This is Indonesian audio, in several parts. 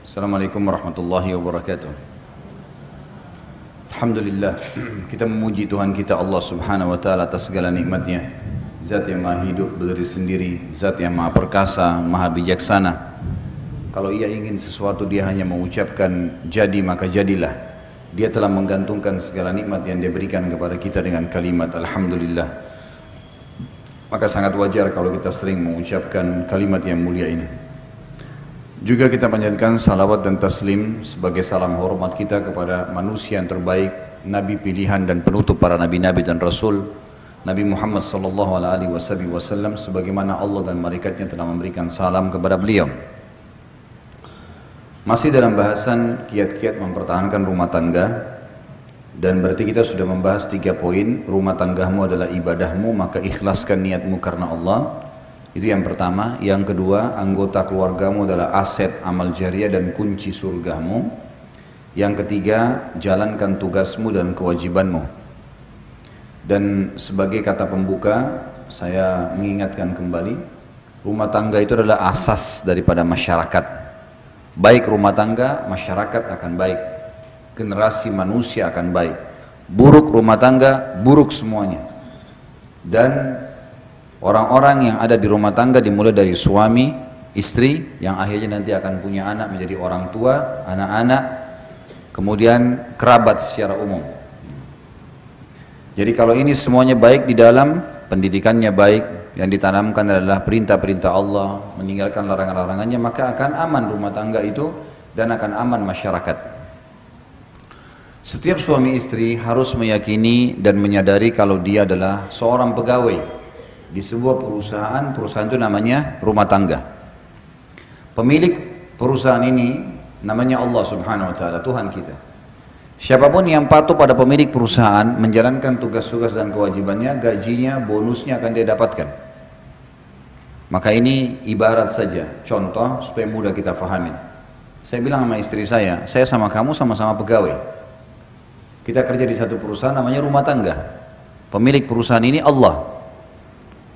Assalamualaikum warahmatullahi wabarakatuh. Alhamdulillah, kita memuji Tuhan kita Allah subhanahu wa ta'ala atas segala nikmatnya. Zat yang maha hidup berdiri sendiri, zat yang maha perkasa, maha bijaksana. Kalau ia ingin sesuatu dia hanya mengucapkan jadi maka jadilah. Dia telah menggantungkan segala nikmat yang dia berikan kepada kita dengan kalimat Alhamdulillah. Maka sangat wajar kalau kita sering mengucapkan kalimat yang mulia ini. Juga kita panjatkan salawat dan taslim sebagai salam hormat kita kepada manusia yang terbaik, Nabi pilihan dan penutup para Nabi-Nabi dan Rasul, Nabi Muhammad sallallahu alaihi wasallam, sebagaimana Allah dan malaikatnya telah memberikan salam kepada beliau. Masih dalam bahasan kiat-kiat mempertahankan rumah tangga, dan berarti kita sudah membahas 3 poin. Rumah tanggamu adalah ibadahmu, maka ikhlaskan niatmu karena Allah. Itu yang pertama. Yang kedua, anggota keluargamu adalah aset amal jariah dan kunci surgamu. Yang ketiga, jalankan tugasmu dan kewajibanmu. Dan sebagai kata pembuka, saya mengingatkan kembali, rumah tangga itu adalah asas daripada masyarakat. Baik rumah tangga, masyarakat akan baik. Generasi manusia akan baik. Buruk rumah tangga, buruk semuanya. Dan orang-orang yang ada di rumah tangga dimulai dari suami, istri, yang akhirnya nanti akan punya anak menjadi orang tua, anak-anak, kemudian kerabat secara umum. Jadi kalau ini semuanya baik di dalam, pendidikannya baik, yang ditanamkan adalah perintah-perintah Allah, meninggalkan larangan-larangannya, maka akan aman rumah tangga itu dan akan aman masyarakat. Setiap suami istri harus meyakini dan menyadari kalau dia adalah seorang pegawai di sebuah perusahaan. Perusahaan itu namanya rumah tangga. Pemilik perusahaan ini namanya Allah subhanahu wa ta'ala, Tuhan kita. Siapapun yang patuh pada pemilik perusahaan, menjalankan tugas-tugas dan kewajibannya, gajinya, bonusnya akan dia dapatkan. Maka ini ibarat saja, contoh supaya mudah kita fahami. Saya bilang sama istri saya sama kamu sama-sama pegawai. Kita kerja di satu perusahaan namanya rumah tangga. Pemilik perusahaan ini Allah.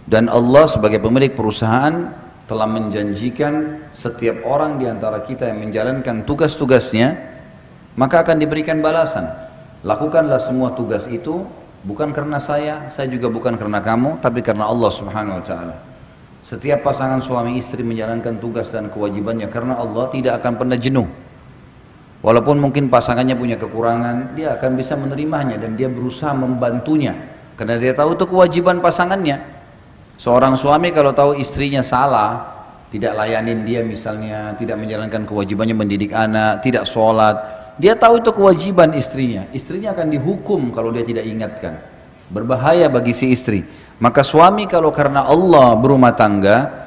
Dan Allah sebagai pemilik perusahaan telah menjanjikan setiap orang di antara kita yang menjalankan tugas-tugasnya, maka akan diberikan balasan. Lakukanlah semua tugas itu, bukan karena saya juga bukan karena kamu, tapi karena Allah subhanahu wa ta'ala. Setiap pasangan suami istri menjalankan tugas dan kewajibannya karena Allah tidak akan pernah jenuh. Walaupun mungkin pasangannya punya kekurangan, dia akan bisa menerimanya dan dia berusaha membantunya. Karena dia tahu itu kewajiban pasangannya. Seorang suami kalau tahu istrinya salah, tidak layanin dia misalnya, tidak menjalankan kewajibannya mendidik anak, tidak sholat, dia tahu itu kewajiban istrinya. Istrinya akan dihukum kalau dia tidak ingatkan. Berbahaya bagi si istri. Maka suami kalau karena Allah berumah tangga,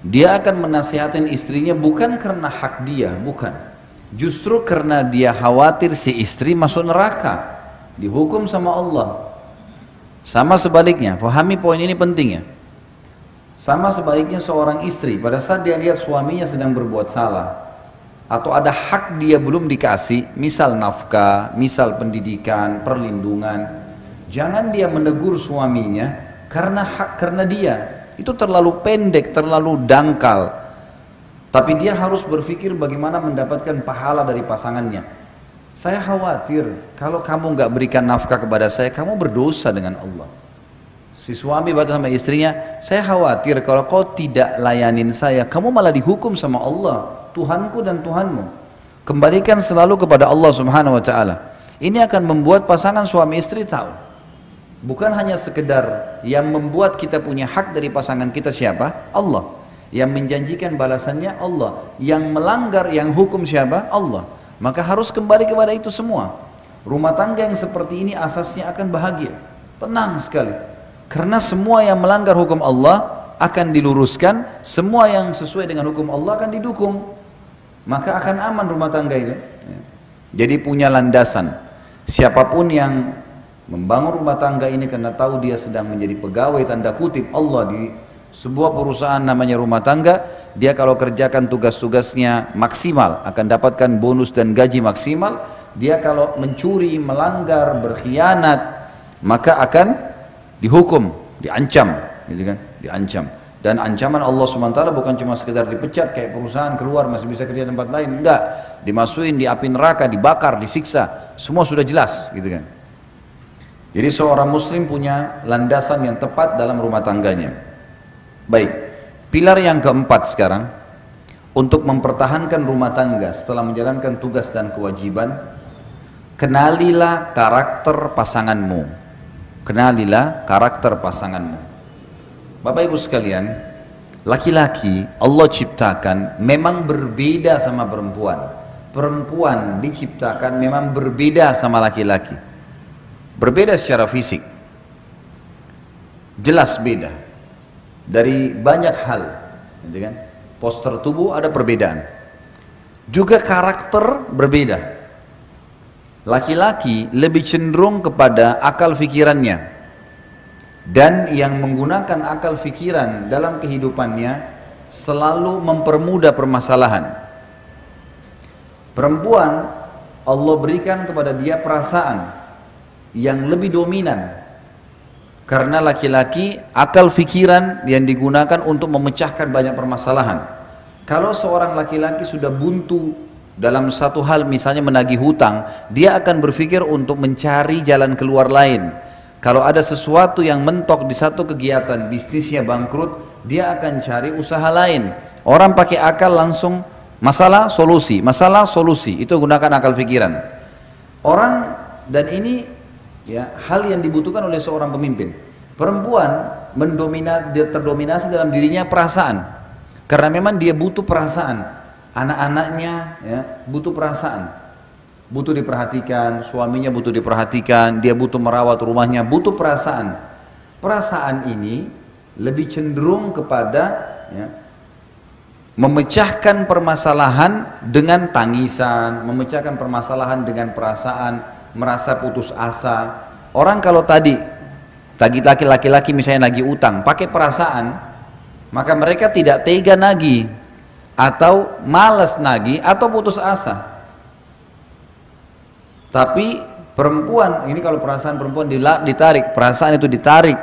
dia akan menasihatin istrinya bukan karena hak dia, bukan. Justru karena dia khawatir si istri masuk neraka, dihukum sama Allah. Sama sebaliknya, pahami poin ini penting ya. Sama sebaliknya seorang istri pada saat dia lihat suaminya sedang berbuat salah atau ada hak dia belum dikasih, misal nafkah, misal pendidikan, perlindungan, jangan dia menegur suaminya karena dia itu terlalu pendek, terlalu dangkal. Tapi dia harus berpikir bagaimana mendapatkan pahala dari pasangannya. Saya khawatir kalau kamu nggak berikan nafkah kepada saya, kamu berdosa dengan Allah. Si suami berkata sama istrinya, saya khawatir kalau kau tidak layanin saya, kamu malah dihukum sama Allah, Tuhanku dan Tuhanmu. Kembalikan selalu kepada Allah subhanahu wa ta'ala. Ini akan membuat pasangan suami istri tahu, bukan hanya sekedar yang membuat kita punya hak dari pasangan kita siapa? Allah. Yang menjanjikan balasannya Allah. Yang melanggar, yang hukum siapa? Allah. Maka harus kembali kepada itu semua. Rumah tangga yang seperti ini asasnya akan bahagia, tenang sekali. Karena semua yang melanggar hukum Allah akan diluruskan, semua yang sesuai dengan hukum Allah akan didukung. Maka akan aman rumah tangga itu. Jadi punya landasan. Siapapun yang membangun rumah tangga ini karena tahu dia sedang menjadi pegawai tanda kutip Allah di sebuah perusahaan namanya rumah tangga, dia kalau kerjakan tugas-tugasnya maksimal akan dapatkan bonus dan gaji maksimal. Dia kalau mencuri, melanggar, berkhianat, maka akan dihukum, diancam, gitu kan? Diancam. Dan ancaman Allah SWT bukan cuma sekedar dipecat kayak perusahaan, keluar masih bisa kerja tempat lain, enggak, dimasukin di api neraka, dibakar, disiksa, semua sudah jelas gitu kan. Jadi seorang muslim punya landasan yang tepat dalam rumah tangganya. Baik, pilar yang keempat sekarang, untuk mempertahankan rumah tangga setelah menjalankan tugas dan kewajiban, kenalilah karakter pasanganmu. Kenalilah karakter pasanganmu. Bapak ibu sekalian, laki-laki Allah ciptakan memang berbeda sama perempuan. Perempuan diciptakan memang berbeda sama laki-laki. Berbeda secara fisik. Jelas beda. Dari banyak hal, gitu kan? Postur tubuh ada perbedaan. Juga karakter berbeda. Laki-laki lebih cenderung kepada akal fikirannya. Dan yang menggunakan akal fikiran dalam kehidupannya selalu mempermudah permasalahan. Perempuan Allah berikan kepada dia perasaan yang lebih dominan. Karena laki-laki akal fikiran yang digunakan untuk memecahkan banyak permasalahan. Kalau seorang laki-laki sudah buntu dalam satu hal, misalnya menagih hutang, dia akan berpikir untuk mencari jalan keluar lain. Kalau ada sesuatu yang mentok di satu kegiatan, bisnisnya bangkrut, dia akan cari usaha lain. Orang pakai akal langsung masalah solusi, itu gunakan akal pikiran. Orang, dan ini ya hal yang dibutuhkan oleh seorang pemimpin. Perempuan terdominasi dalam dirinya perasaan, karena memang dia butuh perasaan. Anak-anaknya ya, butuh perasaan. Butuh diperhatikan, suaminya butuh diperhatikan, dia butuh merawat rumahnya, butuh perasaan. Perasaan ini lebih cenderung kepada ya, memecahkan permasalahan dengan tangisan, memecahkan permasalahan dengan perasaan, merasa putus asa. Orang kalau tadi laki-laki misalnya lagi utang, pakai perasaan, maka mereka tidak tega nagih, atau malas nagih, atau putus asa. Tapi perempuan, ini kalau perasaan perempuan ditarik, perasaan itu ditarik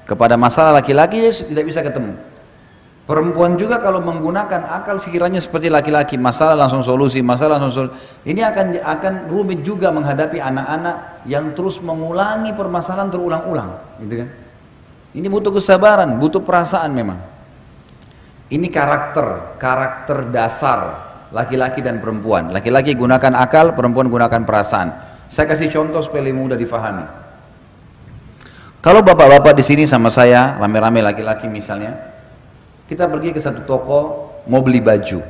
kepada masalah laki-laki, dia tidak bisa ketemu. Perempuan juga kalau menggunakan akal pikirannya seperti laki-laki, masalah langsung solusi, ini akan rumit juga menghadapi anak-anak yang terus mengulangi permasalahan terulang-ulang, gitu kan? Ini butuh kesabaran, butuh perasaan memang. Ini karakter dasar laki-laki dan perempuan. Laki-laki gunakan akal, perempuan gunakan perasaan. Saya kasih contoh supaya lebih mudah difahami. Kalau bapak-bapak di sini sama saya, rame-rame laki-laki misalnya, kita pergi ke satu toko mau beli baju.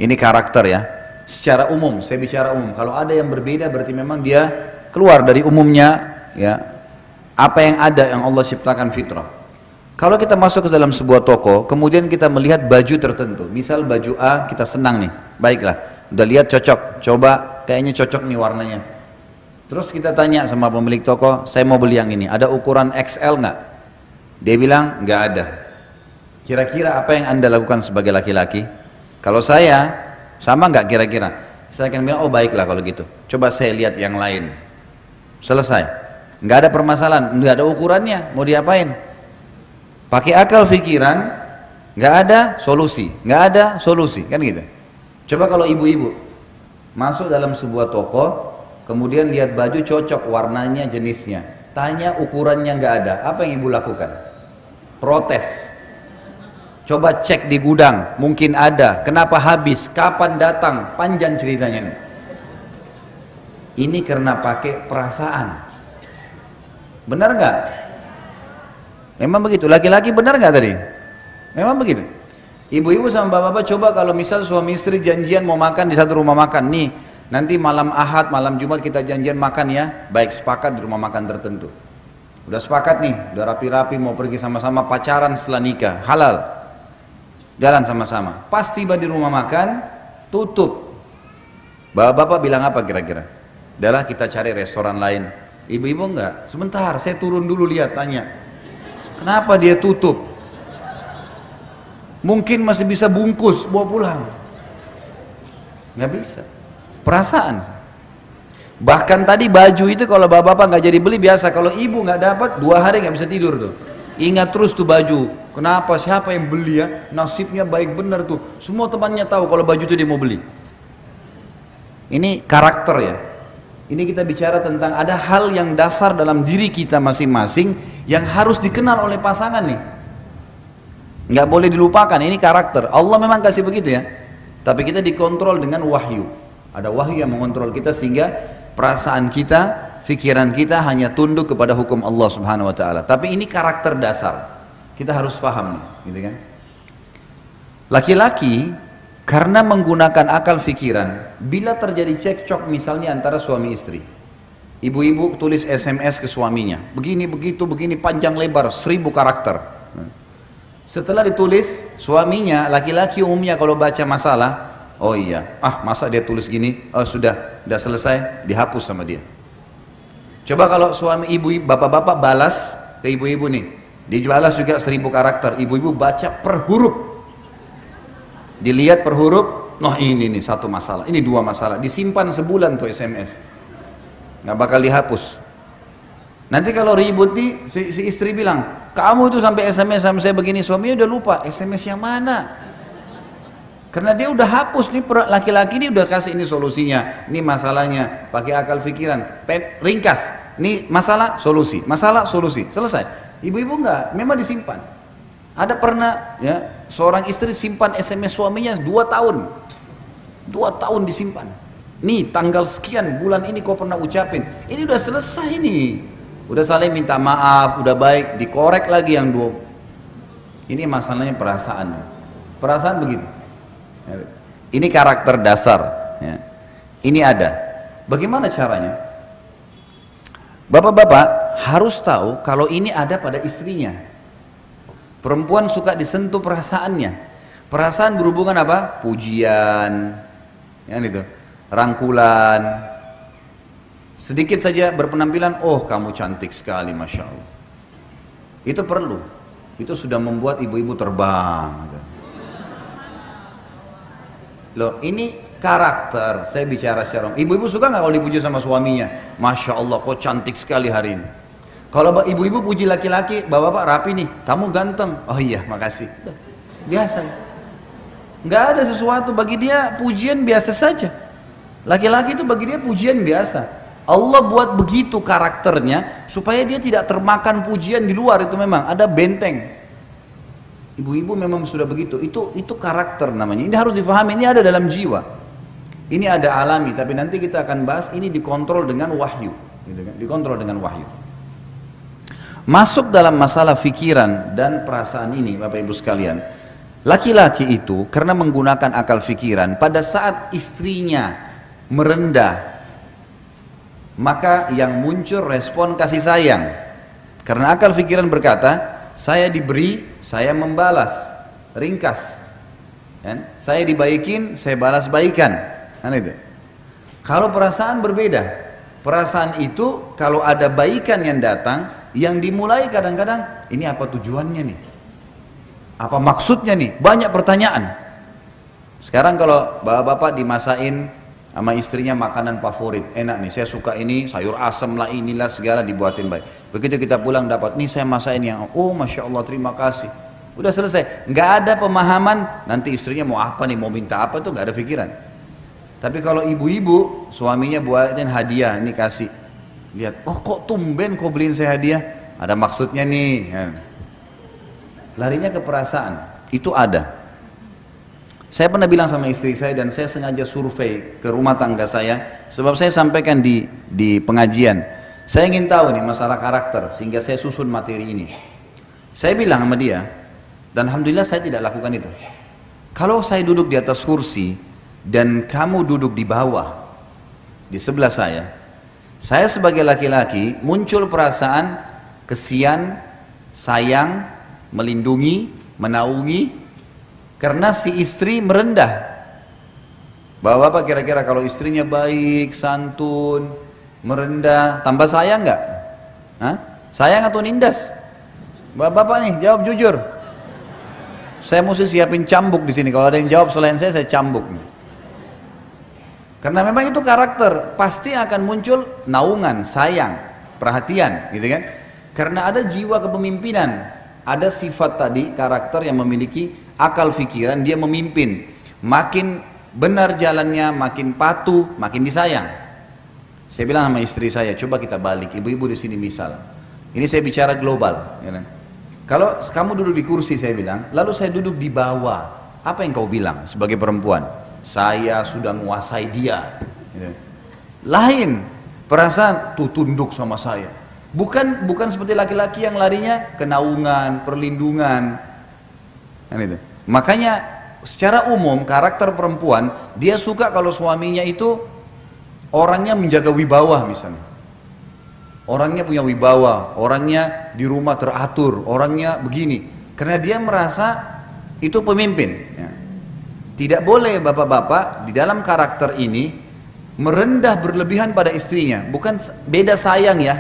Ini karakter ya. Secara umum, saya bicara umum. Kalau ada yang berbeda berarti memang dia keluar dari umumnya ya. Apa yang ada yang Allah ciptakan fitrah. Kalau kita masuk ke dalam sebuah toko, kemudian kita melihat baju tertentu, misal baju A, kita senang nih, baiklah, udah lihat cocok, coba kayaknya cocok nih warnanya. Terus kita tanya sama pemilik toko, saya mau beli yang ini, ada ukuran XL nggak? Dia bilang nggak ada. Kira-kira apa yang Anda lakukan sebagai laki-laki? Kalau saya, sama nggak kira-kira? Saya akan bilang, oh baiklah kalau gitu, coba saya lihat yang lain. Selesai, nggak ada permasalahan, nggak ada ukurannya, mau diapain? Pakai akal pikiran, nggak ada solusi, kan gitu. Coba kalau ibu-ibu masuk dalam sebuah toko, kemudian lihat baju cocok warnanya, jenisnya, tanya ukurannya nggak ada, apa yang ibu lakukan? Protes. Coba cek di gudang, mungkin ada, kenapa habis, kapan datang, panjang ceritanya nih. Ini karena pakai perasaan. Benar nggak? Memang begitu, laki-laki benar nggak tadi? Memang begitu. Ibu-ibu sama bapak-bapak coba kalau misal suami istri janjian mau makan di satu rumah makan, nih nanti malam Ahad, malam Jumat kita janjian makan ya, baik sepakat di rumah makan tertentu. Udah sepakat nih, udah rapi-rapi mau pergi sama-sama pacaran setelah nikah, halal. Jalan sama-sama. Pas tiba di rumah makan, tutup. Bapak-bapak bilang apa kira-kira? Udahlah kita cari restoran lain. Ibu-ibu enggak, sebentar saya turun dulu lihat, tanya. Kenapa dia tutup? Mungkin masih bisa bungkus, bawa pulang. Nggak bisa. Perasaan. Bahkan tadi baju itu kalau bapak-bapak nggak jadi beli biasa. Kalau ibu nggak dapat 2 hari nggak bisa tidur tuh. Ingat terus tuh baju. Kenapa? Siapa yang beli ya? Nasibnya baik benar tuh. Semua temannya tahu kalau baju itu dia mau beli. Ini karakter ya. Ini kita bicara tentang ada hal yang dasar dalam diri kita masing-masing yang harus dikenal oleh pasangan nih. Nggak boleh dilupakan, ini karakter. Allah memang kasih begitu ya. Tapi kita dikontrol dengan wahyu. Ada wahyu yang mengontrol kita sehingga perasaan kita, pikiran kita hanya tunduk kepada hukum Allah Subhanahu wa taala. Tapi ini karakter dasar. Kita harus paham nih, gitu kan? Laki-laki karena menggunakan akal pikiran, bila terjadi cekcok misalnya antara suami istri, ibu-ibu tulis SMS ke suaminya, begini begitu begini panjang lebar 1000 karakter. Setelah ditulis, suaminya laki-laki umumnya kalau baca masalah, oh iya, masa dia tulis gini, oh sudah selesai, dihapus sama dia. Coba kalau suami ibu, bapak-bapak balas ke ibu-ibu nih, dibalas juga 1000 karakter, ibu-ibu baca per huruf. Dilihat per huruf, noh ini nih satu masalah, ini 2 masalah, disimpan sebulan tuh SMS, nggak bakal dihapus. Nanti kalau ribut nih, si istri bilang, kamu itu sampai SMS sama saya begini, suaminya udah lupa, SMS yang mana? Karena dia udah hapus nih, laki-laki ini udah kasih ini solusinya, ini masalahnya, pakai akal pikiran, ringkas, ini masalah, solusi, selesai. Ibu-ibu enggak, memang disimpan. Ada pernah ya seorang istri simpan SMS suaminya 2 tahun, 2 tahun disimpan. Nih tanggal sekian bulan ini kau pernah ucapin, ini udah selesai nih, udah saling minta maaf, udah baik, dikorek lagi yang 2. Ini masalahnya perasaan begitu. Ini karakter dasar. Ya. Ini ada. Bagaimana caranya? Bapak-bapak harus tahu kalau ini ada pada istrinya. Perempuan suka disentuh perasaannya. Perasaan berhubungan apa? Pujian, ya gitu, rangkulan. Sedikit saja berpenampilan, oh kamu cantik sekali, masya Allah. Itu perlu. Itu sudah membuat ibu-ibu terbang. Loh, ini karakter. Saya bicara secara. Ibu-ibu suka nggak kalau dipuji sama suaminya? Masya Allah, kok cantik sekali hari ini. Kalau ibu-ibu puji laki-laki, bapak-bapak rapi nih, kamu ganteng. Oh iya, makasih. Biasa. Nggak ada sesuatu bagi dia, pujian biasa saja. Laki-laki itu bagi dia pujian biasa. Allah buat begitu karakternya supaya dia tidak termakan pujian di luar, itu memang ada benteng. Ibu-ibu memang sudah begitu. Itu karakter namanya. Ini harus difahami, ini ada dalam jiwa. Ini ada alami, tapi nanti kita akan bahas ini dikontrol dengan wahyu, gitu kan? Dikontrol dengan wahyu. Masuk dalam masalah fikiran dan perasaan ini Bapak Ibu sekalian, laki-laki itu karena menggunakan akal fikiran, pada saat istrinya merendah, maka yang muncul respon kasih sayang. Karena akal fikiran berkata, saya diberi, saya membalas, ringkas, kan? Saya dibaikin, saya balas baikan, kan itu. Kalau perasaan berbeda, perasaan itu kalau ada baikan yang datang, yang dimulai kadang-kadang, ini apa tujuannya nih? Apa maksudnya nih? Banyak pertanyaan. Sekarang kalau bapak-bapak dimasain sama istrinya makanan favorit, enak nih, saya suka ini, sayur asam lah, inilah segala dibuatin baik. Begitu kita pulang dapat, nih saya masain yang, oh masya Allah terima kasih. Udah selesai, nggak ada pemahaman, nanti istrinya mau apa nih, mau minta apa tuh nggak ada pikiran. Tapi kalau ibu-ibu, suaminya buatin hadiah, ini kasih. Lihat, oh kok tumben kau beliin saya hadiah, ada maksudnya nih. Larinya ke perasaan, itu ada. Saya pernah bilang sama istri saya, dan saya sengaja survei ke rumah tangga saya, sebab saya sampaikan di pengajian. Saya ingin tahu nih masalah karakter, sehingga saya susun materi ini. Saya bilang sama dia, dan alhamdulillah saya tidak lakukan itu. Kalau saya duduk di atas kursi, dan kamu duduk di bawah, di sebelah saya sebagai laki-laki muncul perasaan kesian, sayang, melindungi, menaungi, karena si istri merendah. Bapak-bapak kira-kira kalau istrinya baik, santun, merendah, tambah sayang nggak? Sayang atau nindas? Bapak-bapak nih jawab jujur. Saya mesti siapin cambuk di sini. Kalau ada yang jawab selain saya cambuk nih. Karena memang itu karakter, pasti akan muncul naungan, sayang, perhatian, gitu kan? Karena ada jiwa kepemimpinan. ada sifat tadi, karakter yang memiliki akal pikiran, dia memimpin. Makin benar jalannya, makin patuh, makin disayang. Saya bilang sama istri saya, coba kita balik, ibu-ibu di sini misal. Ini saya bicara global. Ya kan? Kalau kamu duduk di kursi, saya bilang, lalu saya duduk di bawah, apa yang kau bilang sebagai perempuan? Saya sudah menguasai dia. Gitu. Lain perasaan, tuh tunduk sama saya. Bukan seperti laki-laki yang larinya ke naungan, perlindungan. Kan itu. Makanya secara umum karakter perempuan, dia suka kalau suaminya itu orangnya menjaga wibawa misalnya. Orangnya punya wibawa, orangnya di rumah teratur, orangnya begini. Karena dia merasa itu pemimpin. Ya. Tidak boleh bapak-bapak di dalam karakter ini merendah berlebihan pada istrinya. Bukan beda sayang ya.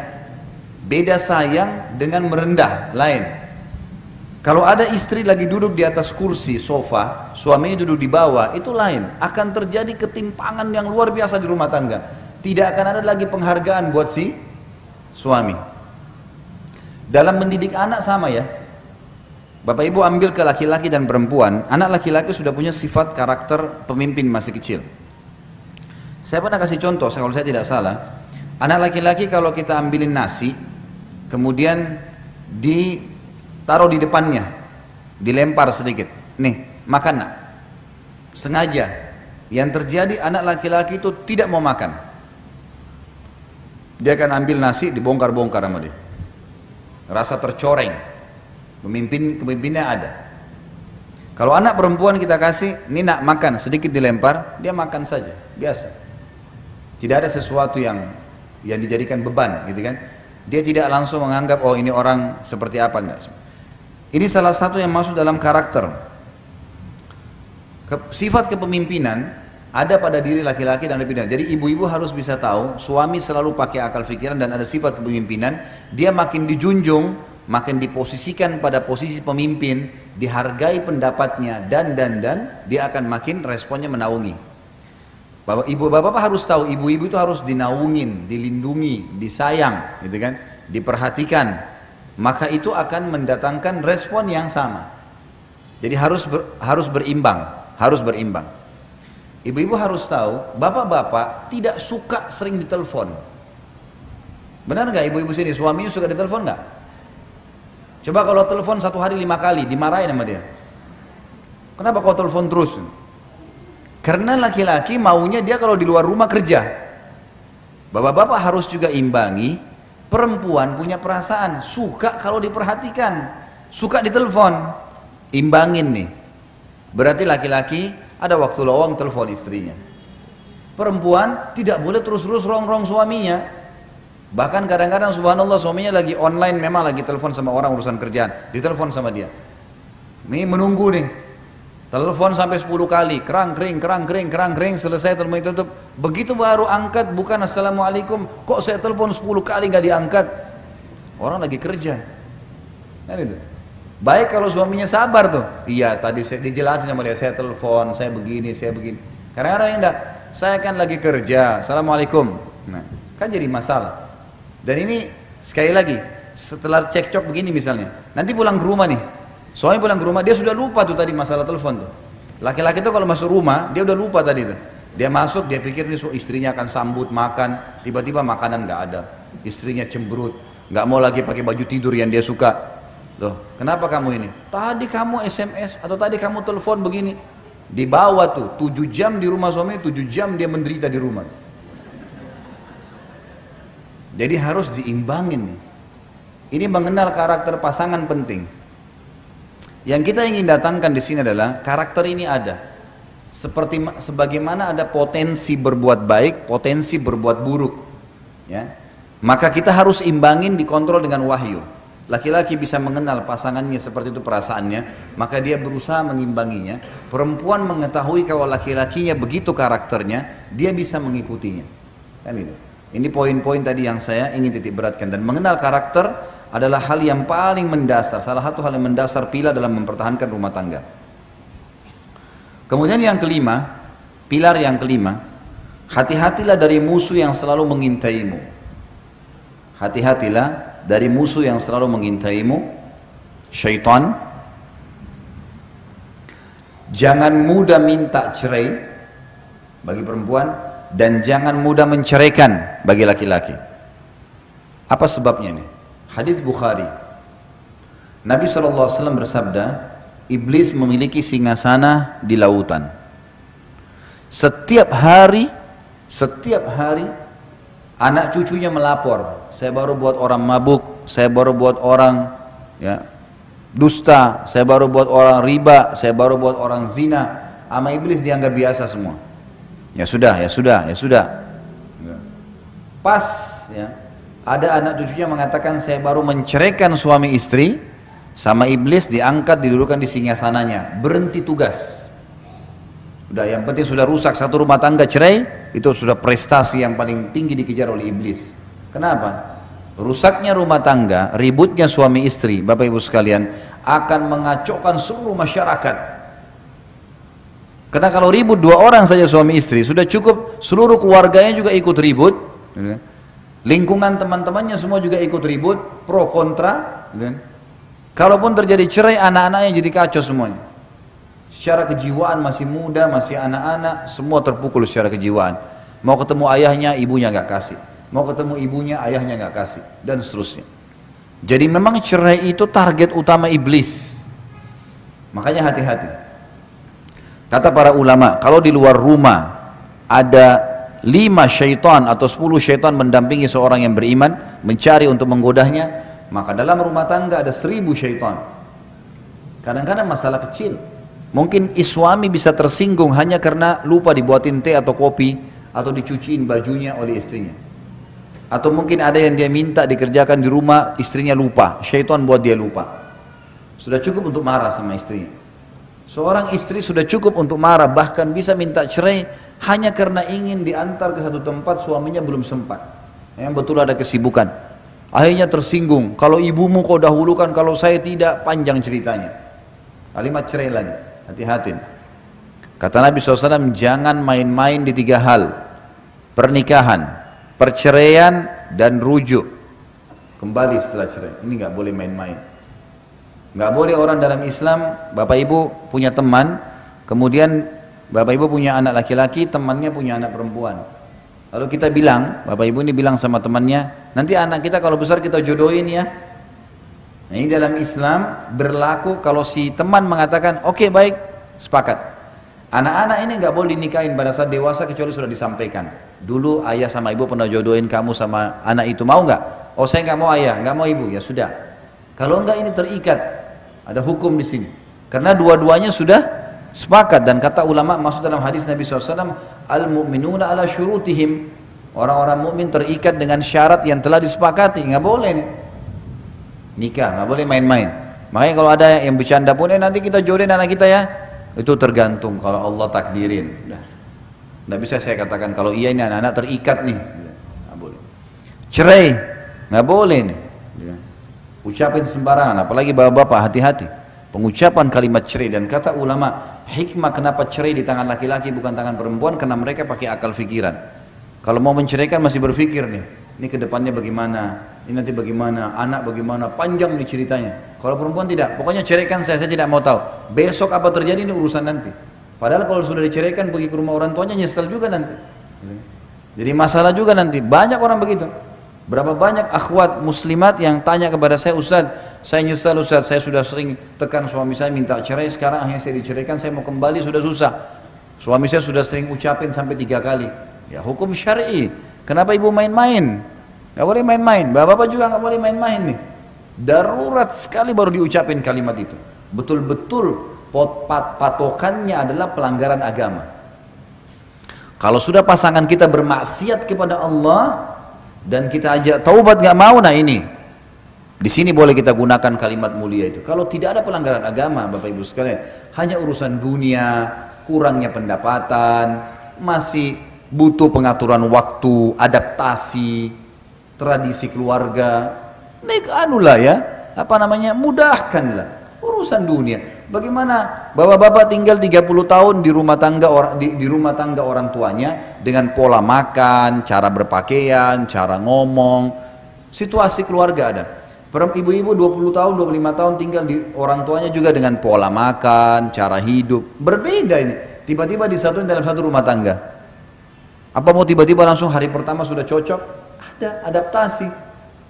Beda sayang dengan merendah, lain. Kalau ada istri lagi duduk di atas kursi, sofa, suaminya duduk di bawah, itu lain. Akan terjadi ketimpangan yang luar biasa di rumah tangga. Tidak akan ada lagi penghargaan buat si suami. Dalam mendidik anak sama ya. Bapak ibu ambil ke laki-laki dan perempuan, anak laki-laki sudah punya sifat karakter pemimpin masih kecil. Saya pernah kasih contoh, kalau saya tidak salah, anak laki-laki kalau kita ambilin nasi, kemudian ditaruh di depannya, dilempar sedikit, nih makan nak, sengaja. Yang terjadi anak laki-laki itu tidak mau makan. Dia akan ambil nasi, dibongkar-bongkar sama dia. Rasa tercoreng, pemimpinnya ada. Kalau anak perempuan kita kasih, ini nak makan, sedikit dilempar, dia makan saja, biasa. Tidak ada sesuatu yang dijadikan beban, gitu kan? Dia tidak langsung menganggap, oh ini orang seperti apa, enggak. Ini salah satu yang masuk dalam karakter. Sifat kepemimpinan ada pada diri laki-laki dan laki-laki. Jadi ibu-ibu harus bisa tahu, suami selalu pakai akal pikiran dan ada sifat kepemimpinan, dia makin dijunjung, makin diposisikan pada posisi pemimpin, dihargai pendapatnya dan dia akan makin responnya menaungi. Bapak-bapak harus tahu, ibu-ibu itu harus dinaungin, dilindungi, disayang, gitu kan, diperhatikan. Maka itu akan mendatangkan respon yang sama. Jadi harus berimbang, harus berimbang. Ibu-ibu harus tahu, bapak-bapak tidak suka sering ditelepon. Benar nggak ibu-ibu sini, suaminya suka ditelepon nggak? Coba kalau telepon 1 hari 5 kali, dimarahin sama dia. Kenapa kau telepon terus? Karena laki-laki maunya dia kalau di luar rumah kerja. Bapak-bapak harus juga imbangi, perempuan punya perasaan, suka kalau diperhatikan, suka ditelepon. Imbangin nih. Berarti laki-laki ada waktu lowong telepon istrinya. Perempuan tidak boleh terus-terus rongrong suaminya. Bahkan kadang-kadang subhanallah suaminya lagi online, memang lagi telepon sama orang urusan kerjaan, ditelepon sama dia. Nih menunggu nih. Telepon sampai 10 kali, kerang kering, selesai telepon itu tutup. Begitu baru angkat, bukan assalamualaikum, kok saya telepon 10 kali nggak diangkat? Orang lagi kerja. Kan itu. Baik kalau suaminya sabar tuh. Iya, tadi saya dijelasin sama dia, saya telepon, saya begini. Kadang-kadang enggak, saya kan lagi kerja, assalamualaikum. Nah, kan jadi masalah. Dan ini sekali lagi, setelah cekcok begini misalnya, nanti pulang ke rumah nih. Suami pulang ke rumah, dia sudah lupa tuh tadi masalah telepon tuh. Laki-laki tuh kalau masuk rumah, dia udah lupa tadi tuh. Dia masuk, dia pikir nih istrinya akan sambut, makan. Tiba-tiba makanan nggak ada. Istrinya cemberut, nggak mau lagi pakai baju tidur yang dia suka. Loh, kenapa kamu ini? Tadi kamu SMS atau tadi kamu telepon begini. Dibawa tuh, 7 jam di rumah suami, 7 jam dia menderita di rumah. Jadi harus diimbangin nih. Ini mengenal karakter pasangan penting. Yang kita ingin datangkan di sini adalah karakter ini ada. Sebagaimana ada potensi berbuat baik, potensi berbuat buruk. Ya. Maka kita harus imbangin, dikontrol dengan wahyu. Laki-laki bisa mengenal pasangannya seperti itu perasaannya, maka dia berusaha mengimbanginya. Perempuan mengetahui kalau laki-lakinya begitu karakternya, dia bisa mengikutinya. Kan itu. Ini poin-poin tadi yang saya ingin titik beratkan. Dan mengenal karakter adalah hal yang paling mendasar, salah satu hal yang mendasar pilar dalam mempertahankan rumah tangga. Kemudian yang kelima, pilar yang kelima, hati-hatilah dari musuh yang selalu mengintaimu. Hati-hatilah dari musuh yang selalu mengintaimu. syaitan. Jangan mudah minta cerai bagi perempuan, dan jangan mudah menceraikan bagi laki-laki. Apa sebabnya ini? Hadis Bukhari. Nabi SAW bersabda, iblis memiliki singgasana di lautan. Setiap hari anak cucunya melapor, saya baru buat orang mabuk, saya baru buat orang dusta, saya baru buat orang riba, saya baru buat orang zina. Sama iblis dianggap biasa semua. Ya sudah. Pas ada anak cucunya mengatakan saya baru menceraikan suami istri, sama iblis diangkat, didudukan di singgasananya, berhenti tugas. Udah, yang penting sudah rusak satu rumah tangga, cerai, itu sudah prestasi yang paling tinggi dikejar oleh iblis. Kenapa? Rusaknya rumah tangga, ributnya suami istri, Bapak Ibu sekalian, akan mengacaukan seluruh masyarakat. Karena kalau ribut dua orang saja suami istri, sudah cukup seluruh keluarganya juga ikut ribut. Lingkungan teman-temannya semua juga ikut ribut, pro kontra. Kalaupun terjadi cerai, anak-anaknya jadi kacau semuanya. Secara kejiwaan masih muda, masih anak-anak, semua terpukul secara kejiwaan. Mau ketemu ayahnya, ibunya nggak kasih. Mau ketemu ibunya, ayahnya nggak kasih, dan seterusnya. Jadi memang cerai itu target utama iblis. Makanya hati-hati. Kata para ulama, kalau di luar rumah ada 5 syaitan atau 10 syaitan mendampingi seorang yang beriman, mencari untuk menggodahnya, maka dalam rumah tangga ada 1000 syaitan. Kadang-kadang masalah kecil, mungkin suami bisa tersinggung hanya karena lupa dibuatin teh atau kopi, atau dicuciin bajunya oleh istrinya. Atau mungkin ada yang dia minta dikerjakan di rumah, istrinya lupa, syaitan buat dia lupa. Sudah cukup untuk marah sama istrinya. Seorang istri sudah cukup untuk marah, bahkan bisa minta cerai hanya karena ingin diantar ke satu tempat, suaminya belum sempat. Yang betul ada kesibukan. Akhirnya tersinggung, kalau ibumu kau dahulukan, kalau saya tidak, panjang ceritanya. Kalimat cerai lagi, hati-hati. Kata Nabi SAW, jangan main-main di 3 hal. Pernikahan, perceraian, dan rujuk. Kembali setelah cerai, ini nggak boleh main-main. Nggak boleh orang dalam Islam, Bapak Ibu punya teman, kemudian Bapak Ibu punya anak laki-laki, temannya punya anak perempuan. Lalu kita bilang, Bapak Ibu ini bilang sama temannya, nanti anak kita kalau besar kita jodohin ya. Nah, ini dalam Islam berlaku kalau si teman mengatakan, oke, baik, sepakat. Anak-anak ini nggak boleh dinikahin pada saat dewasa kecuali sudah disampaikan. Dulu ayah sama ibu pernah jodohin kamu sama anak itu, mau nggak? Oh, saya nggak mau ayah, nggak mau ibu, ya sudah. Kalau enggak ini terikat, ada hukum di sini. Karena dua-duanya sudah sepakat, dan kata ulama masuk dalam hadis Nabi SAW, al-mu'minuna ala syurutihim. Orang-orang mukmin terikat dengan syarat yang telah disepakati, nggak boleh nih. Nikah, nggak boleh main-main. Makanya kalau ada yang bercanda pun, nanti kita jodohin anak kita ya, itu tergantung kalau Allah takdirin. Nggak bisa saya katakan kalau iya ini anak-anak terikat nih, nggak boleh. Cerai, nggak boleh nih. Ucapin sembarangan, apalagi bapak-bapak, hati-hati. Pengucapan kalimat cerai, dan kata ulama, hikmah kenapa cerai di tangan laki-laki bukan tangan perempuan, karena mereka pakai akal fikiran. Kalau mau menceraikan masih berpikir nih, ini kedepannya bagaimana, ini nanti bagaimana, anak bagaimana, panjang nih ceritanya. Kalau perempuan tidak, pokoknya ceraikan saya tidak mau tahu. Besok apa terjadi ini urusan nanti. Padahal kalau sudah diceraikan pergi ke rumah orang tuanya nyesel juga nanti. Jadi masalah juga nanti. Banyak orang begitu. Berapa banyak akhwat muslimat yang tanya kepada saya, Ustaz, saya nyesal Ustaz, saya sudah sering tekan suami saya minta cerai, sekarang akhirnya saya diceraikan, saya mau kembali sudah susah. Suami saya sudah sering ucapin sampai 3 kali. Ya hukum syar'i. Kenapa ibu main-main? Gak boleh main-main. Bapak-bapak juga gak boleh main-main nih. Darurat sekali baru diucapin kalimat itu. Betul-betul patokannya adalah pelanggaran agama. Kalau sudah pasangan kita bermaksiat kepada Allah dan kita ajak taubat gak mau, nah ini di sini boleh kita gunakan kalimat mulia itu. Kalau tidak ada pelanggaran agama, Bapak Ibu sekalian, hanya urusan dunia, kurangnya pendapatan, masih butuh pengaturan waktu, adaptasi, tradisi keluarga, anulah ya, apa namanya, mudahkanlah urusan dunia. Bagaimana bapak-bapak tinggal 30 tahun di rumah tangga di rumah tangga orang tuanya dengan pola makan, cara berpakaian, cara ngomong, situasi keluarga ada. Ibu-ibu 20 tahun, 25 tahun tinggal di orang tuanya juga dengan pola makan, cara hidup. Berbeda ini. Tiba-tiba disatuin dalam satu rumah tangga. Apa mau tiba-tiba langsung hari pertama sudah cocok? Ada adaptasi.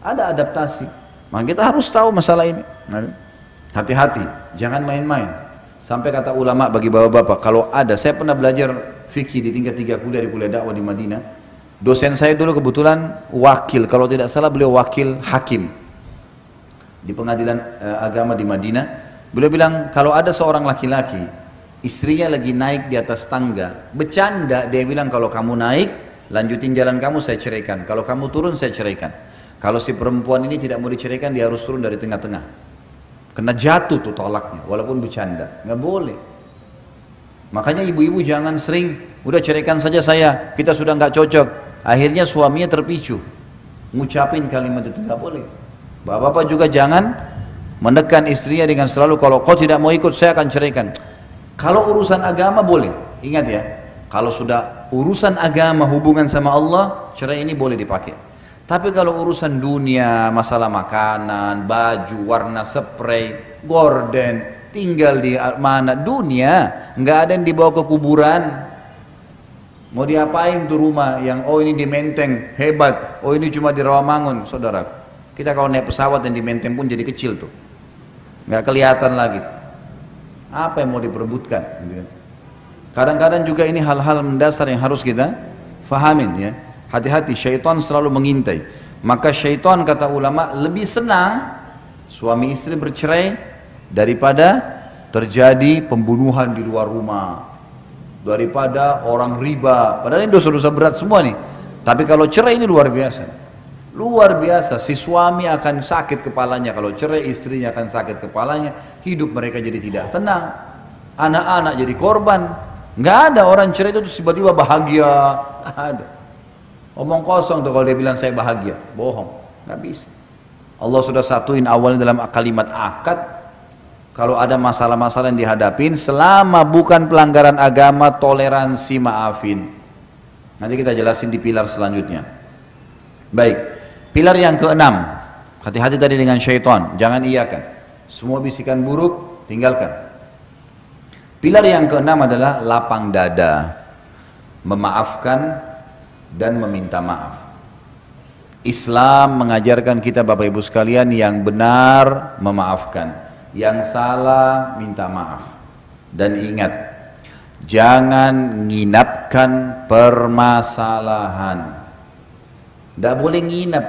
Ada adaptasi. Maka kita harus tahu masalah ini. Hati-hati, jangan main-main. Sampai kata ulama bagi bapak-bapak, kalau ada, saya pernah belajar fikih di tingkat 3 kuliah di kuliah dakwah di Madinah. Dosen saya dulu kebetulan wakil, kalau tidak salah beliau wakil hakim di pengadilan agama di Madinah. Beliau bilang kalau ada seorang laki-laki istrinya lagi naik di atas tangga, bercanda, dia bilang kalau kamu naik lanjutin jalan kamu, saya ceraikan. Kalau kamu turun, saya ceraikan. Kalau si perempuan ini tidak mau diceraikan, dia harus turun dari tengah-tengah, kena jatuh tuh tolaknya, walaupun bercanda, nggak boleh. Makanya ibu-ibu jangan sering udah ceraikan saja saya, kita sudah nggak cocok, akhirnya suaminya terpicu ngucapin kalimat itu, nggak boleh. Bapak-bapak juga jangan menekan istrinya dengan selalu kalau kau tidak mau ikut saya akan ceraikan. Kalau urusan agama boleh, ingat ya, kalau sudah urusan agama hubungan sama Allah, cerai ini boleh dipakai. Tapi kalau urusan dunia, masalah makanan, baju, warna spray, gorden, tinggal di mana, dunia, nggak ada yang dibawa ke kuburan. Mau diapain tuh rumah yang oh ini di Menteng, hebat, oh ini cuma di Rawamangun, saudaraku. Kita kalau naik pesawat yang di Menteng pun jadi kecil tuh, nggak kelihatan lagi. Apa yang mau diperebutkan? Kadang-kadang juga ini hal-hal mendasar yang harus kita fahamin ya. Hati-hati, syaitan selalu mengintai. Maka syaitan kata ulama lebih senang suami istri bercerai daripada terjadi pembunuhan di luar rumah, daripada orang riba. Padahal ini dosa-dosa berat semua nih. Tapi kalau cerai ini luar biasa. Luar biasa, si suami akan sakit kepalanya, kalau cerai istrinya akan sakit kepalanya, hidup mereka jadi tidak tenang, anak-anak jadi korban. Nggak ada orang cerai itu tiba-tiba bahagia, nggak ada. Omong kosong tuh kalau dia bilang saya bahagia, bohong, nggak bisa. Allah sudah satuin awalnya dalam kalimat akad, kalau ada masalah-masalah yang dihadapin, selama bukan pelanggaran agama, toleransi, maafin. Nanti kita jelasin di pilar selanjutnya. Baik. Pilar yang keenam, hati-hati tadi dengan syaitan, jangan iyakan. Semua bisikan buruk, tinggalkan. Pilar yang keenam adalah lapang dada, memaafkan dan meminta maaf. Islam mengajarkan kita Bapak Ibu sekalian yang benar memaafkan, yang salah minta maaf. Dan ingat, jangan nginapkan permasalahan. Tidak boleh nginep,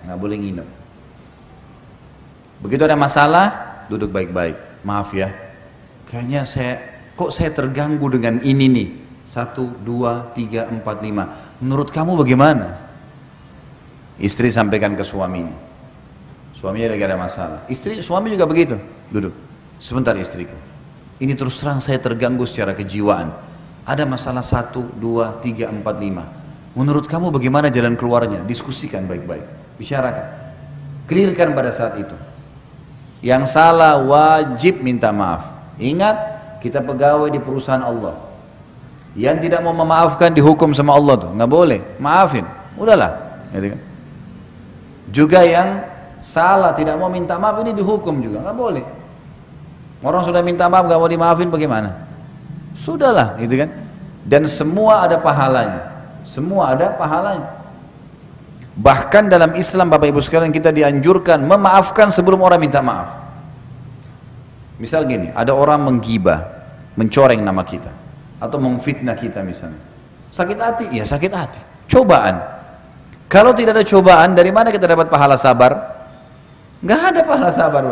nggak boleh nginep. Begitu ada masalah, duduk baik-baik. Maaf ya, kayaknya kok saya terganggu dengan ini nih. 1, 2, 3, 4, 5. Menurut kamu bagaimana? Istri sampaikan ke suaminya. Suaminya lagi ada masalah. Suami juga begitu. Duduk. Sebentar istriku. Ini terus terang saya terganggu secara kejiwaan. Ada masalah 1, 2, 3, 4, 5. Menurut kamu bagaimana jalan keluarnya? Diskusikan baik-baik, bicarakan, clearkan pada saat itu. Yang salah wajib minta maaf. Ingat, kita pegawai di perusahaan Allah. Yang tidak mau memaafkan dihukum sama Allah tuh, nggak boleh. Maafin, udahlah. Gitu kan? Juga yang salah tidak mau minta maaf ini dihukum juga, nggak boleh. Orang sudah minta maaf nggak mau dimaafin bagaimana? Sudahlah, gitu kan? Dan semua ada pahalanya. Semua ada pahalanya. Bahkan dalam Islam Bapak Ibu sekalian kita dianjurkan memaafkan sebelum orang minta maaf. Misal gini, ada orang menggibah, mencoreng nama kita atau memfitnah kita misalnya. Sakit hati? Ya sakit hati. Cobaan. Kalau tidak ada cobaan, dari mana kita dapat pahala sabar? Nggak ada pahala sabar.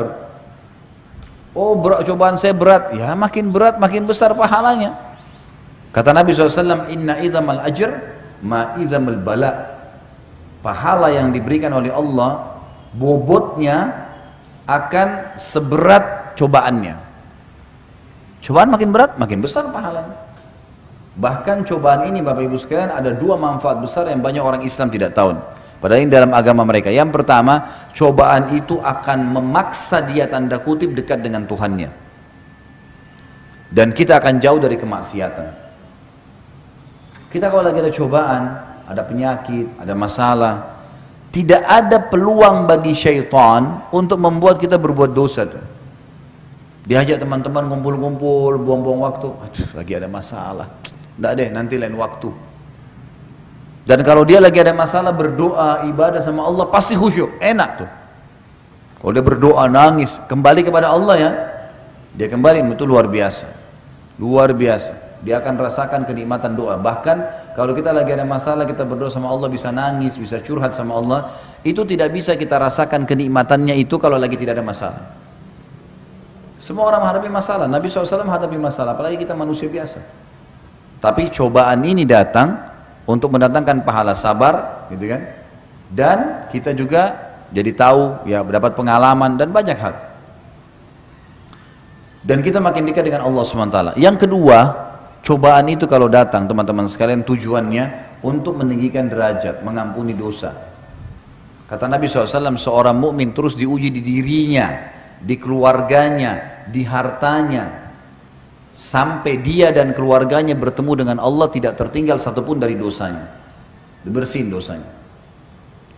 Oh cobaan saya berat, ya makin berat makin besar pahalanya. Kata Nabi SAW, inna idhamal ajr ma idhamul bala. Pahala yang diberikan oleh Allah bobotnya akan seberat cobaannya. Cobaan makin berat makin besar pahalanya. Bahkan cobaan ini Bapak Ibu sekalian ada 2 manfaat besar yang banyak orang Islam tidak tahu, padahal ini dalam agama mereka. Yang pertama, cobaan itu akan memaksa dia tanda kutip dekat dengan Tuhannya, dan kita akan jauh dari kemaksiatan. Kita kalau lagi ada cobaan, ada penyakit, ada masalah, Tidak ada peluang bagi syaitan untuk membuat kita berbuat dosa tuh. Diajak teman-teman ngumpul-ngumpul, buang-buang waktu. Aduh, lagi ada masalah. Nggak deh, nanti lain waktu. Dan kalau dia lagi ada masalah, berdoa, ibadah sama Allah, pasti khusyuk, enak tuh. Kalau dia berdoa, nangis, kembali kepada Allah ya, dia kembali, itu luar biasa. Luar biasa. Dia akan rasakan kenikmatan doa. Bahkan kalau kita lagi ada masalah, kita berdoa sama Allah, bisa nangis, bisa curhat sama Allah, itu tidak bisa kita rasakan kenikmatannya itu kalau lagi tidak ada masalah. Semua orang menghadapi masalah, Nabi SAW menghadapi masalah, apalagi kita manusia biasa. Tapi cobaan ini datang untuk mendatangkan pahala sabar, gitu kan? Dan kita juga jadi tahu, ya, mendapat pengalaman dan banyak hal. Dan kita makin dekat dengan Allah SWT. Yang kedua, cobaan itu kalau datang, teman-teman sekalian, tujuannya untuk meninggikan derajat, mengampuni dosa. Kata Nabi SAW, seorang mukmin terus diuji di dirinya, di keluarganya, di hartanya, sampai dia dan keluarganya bertemu dengan Allah tidak tertinggal satupun dari dosanya, dibersihin dosanya.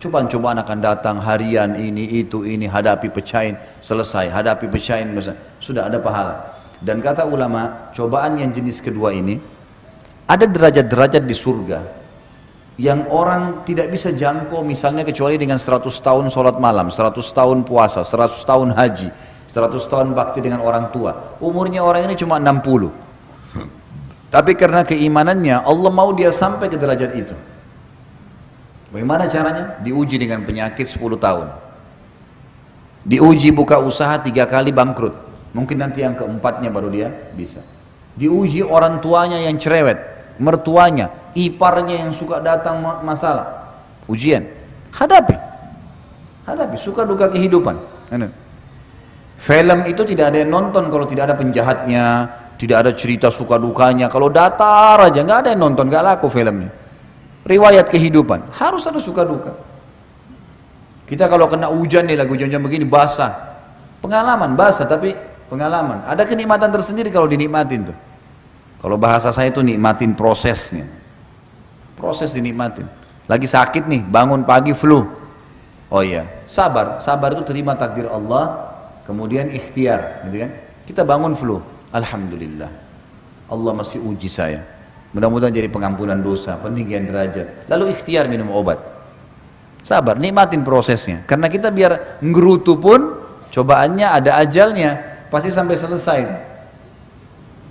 Cobaan-cobaan akan datang harian, ini, hadapi, pecahin, selesai, hadapi, pecahin, sudah ada pahala. Dan kata ulama, cobaan yang jenis kedua ini, ada derajat-derajat di surga yang orang tidak bisa jangkau, misalnya kecuali dengan 100 tahun sholat malam, 100 tahun puasa, 100 tahun haji, 100 tahun bakti dengan orang tua. Umurnya orang ini cuma 60. Tapi karena keimanannya, Allah mau dia sampai ke derajat itu. Bagaimana caranya? Diuji dengan penyakit 10 tahun. Diuji buka usaha 3 kali bangkrut. Mungkin nanti yang keempatnya baru dia bisa. Diuji orang tuanya yang cerewet, mertuanya, iparnya yang suka datang masalah. Ujian. Hadapi. Hadapi, suka duka kehidupan. Film itu tidak ada yang nonton kalau tidak ada penjahatnya, tidak ada cerita suka dukanya. Kalau datar aja, nggak ada yang nonton, nggak laku filmnya. Riwayat kehidupan, harus ada suka duka. Kita kalau kena hujan nih, lagu hujan begini, basah. Pengalaman, basah tapi pengalaman. Ada kenikmatan tersendiri kalau dinikmatin tuh. Kalau bahasa saya itu nikmatin prosesnya. Proses dinikmatin. Lagi sakit nih, bangun pagi flu. Oh iya, sabar. Sabar itu terima takdir Allah, kemudian ikhtiar, gitu kan? Kita bangun flu, alhamdulillah. Allah masih uji saya. Mudah-mudahan jadi pengampunan dosa, peninggian derajat. Lalu ikhtiar minum obat. Sabar, nikmatin prosesnya. Karena kita biar ngerutu pun, cobaannya ada ajalnya, pasti sampai selesai.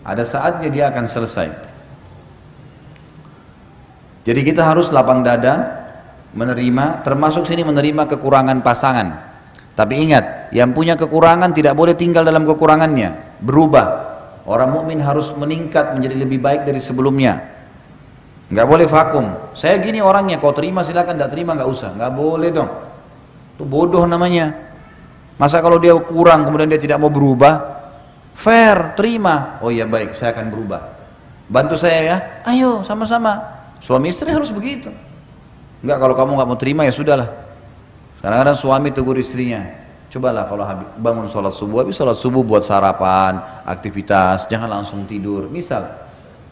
Ada saatnya dia akan selesai. Jadi kita harus lapang dada, menerima, termasuk sini menerima kekurangan pasangan. Tapi ingat, yang punya kekurangan tidak boleh tinggal dalam kekurangannya, berubah. Orang mukmin harus meningkat menjadi lebih baik dari sebelumnya. Nggak boleh vakum. Saya gini orangnya, kau terima silakan, tidak terima nggak usah. Nggak boleh dong. Itu bodoh namanya. Masa kalau dia kurang kemudian dia tidak mau berubah? Fair, terima. Oh iya baik, saya akan berubah. Bantu saya ya. Ayo sama-sama. Suami istri harus begitu. Enggak, kalau kamu nggak mau terima ya sudahlah. Kadang-kadang suami tegur istrinya. Cobalah kalau bangun sholat subuh, habis sholat subuh buat sarapan, aktivitas, jangan langsung tidur. Misal,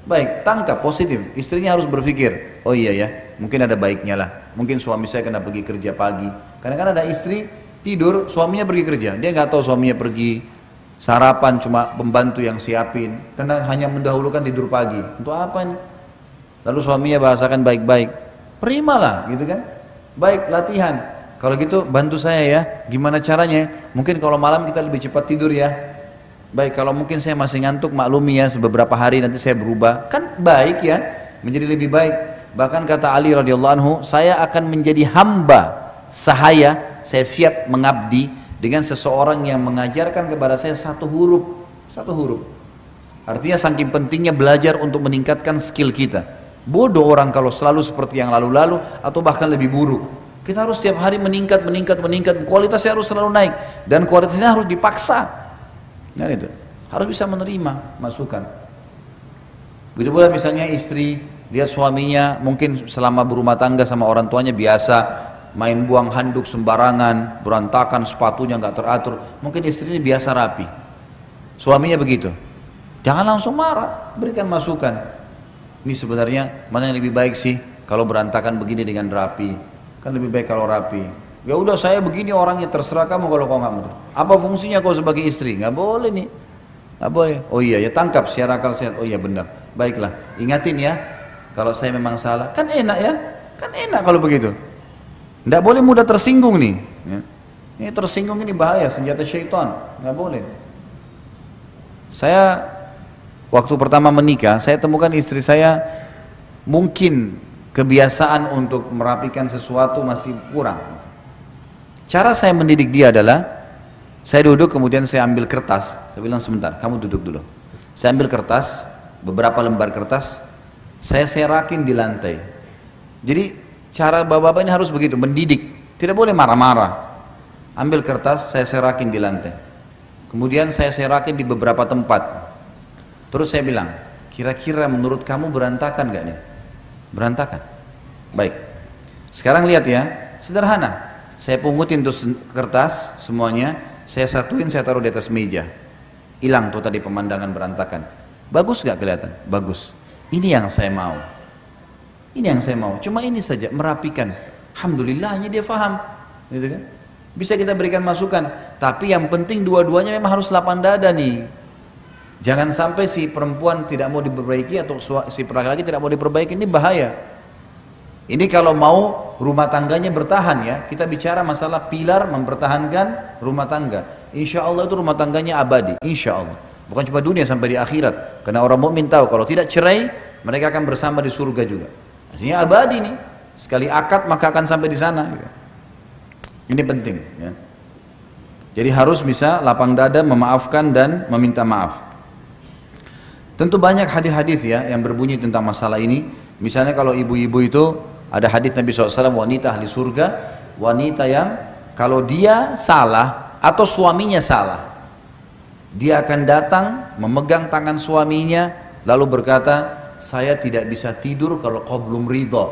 baik, tangkap positif. Istrinya harus berpikir, oh iya ya, mungkin ada baiknya lah. Mungkin suami saya kena pergi kerja pagi. Kadang-kadang ada istri tidur, suaminya pergi kerja. Dia nggak tahu suaminya pergi sarapan, cuma pembantu yang siapin. Karena hanya mendahulukan tidur pagi. Untuk apa ini? Lalu suaminya bahasakan baik-baik. Terimalah, gitu kan? Baik, latihan. Kalau gitu bantu saya ya, gimana caranya? Mungkin kalau malam kita lebih cepat tidur ya. Baik, kalau mungkin saya masih ngantuk, maklumi ya, beberapa hari nanti saya berubah. Kan baik ya, menjadi lebih baik. Bahkan kata Ali radhiyallahu anhu, saya akan menjadi hamba sahaya, saya siap mengabdi dengan seseorang yang mengajarkan kepada saya satu huruf. Artinya saking pentingnya belajar untuk meningkatkan skill kita. Bodoh orang kalau selalu seperti yang lalu-lalu atau bahkan lebih buruk. Kita harus setiap hari meningkat, kualitasnya harus selalu naik dan kualitasnya harus dipaksa. Nah itu, harus bisa menerima masukan. Begitu pula misalnya istri lihat suaminya mungkin selama berumah tangga sama orang tuanya biasa main buang handuk sembarangan, berantakan sepatunya nggak teratur. Mungkin istrinya biasa rapi, suaminya begitu. Jangan langsung marah, berikan masukan. Ini sebenarnya mana yang lebih baik sih kalau berantakan begini dengan rapi. Kan lebih baik kalau rapi. Ya udah saya begini orangnya, terserah kamu kalau kau nggak mau. Apa fungsinya kau sebagai istri? Nggak boleh nih. Nggak boleh. Oh iya ya, tangkap secara akal sehat. Oh iya benar. Baiklah, ingatin ya. Kalau saya memang salah, kan enak ya. Kan enak kalau begitu. Nggak boleh mudah tersinggung nih. Ya. Ini tersinggung ini bahaya, senjata syaitan. Nggak boleh. Saya waktu pertama menikah, saya temukan istri saya mungkin kebiasaan untuk merapikan sesuatu masih kurang. Cara saya mendidik dia adalah, saya duduk kemudian saya ambil kertas, saya bilang sebentar, kamu duduk dulu. Saya ambil kertas, beberapa lembar kertas, saya serakin di lantai. Jadi cara bapak-bapak ini harus begitu, mendidik, tidak boleh marah-marah. Ambil kertas, saya serakin di lantai. Kemudian saya serakin di beberapa tempat. Terus saya bilang, kira-kira menurut kamu berantakan gak nih? Berantakan. Baik. Sekarang lihat ya, sederhana. Saya pungutin tuh kertas semuanya, saya satuin, saya taruh di atas meja. Hilang tuh tadi pemandangan berantakan. Bagus gak kelihatan? Bagus. Ini yang saya mau. Ini yang saya mau. Cuma ini saja, merapikan. Alhamdulillahnya dia faham. Gitu kan? Bisa kita berikan masukan. Tapi yang penting dua-duanya memang harus lapang dada nih. Jangan sampai si perempuan tidak mau diperbaiki atau si laki-laki tidak mau diperbaiki, ini bahaya. Ini kalau mau rumah tangganya bertahan ya, kita bicara masalah pilar mempertahankan rumah tangga. Insya Allah itu rumah tangganya abadi, insya Allah. Bukan cuma dunia, sampai di akhirat. Karena orang mukmin tahu kalau tidak cerai, mereka akan bersama di surga juga. Artinya abadi nih. Sekali akad maka akan sampai di sana. Ini penting. Ya. Jadi harus bisa lapang dada, memaafkan dan meminta maaf. Tentu banyak hadis-hadis ya yang berbunyi tentang masalah ini. Misalnya kalau ibu-ibu itu, ada hadis Nabi SAW, wanita ahli surga, wanita yang kalau dia salah atau suaminya salah, dia akan datang memegang tangan suaminya lalu berkata, saya tidak bisa tidur kalau kau belum ridho.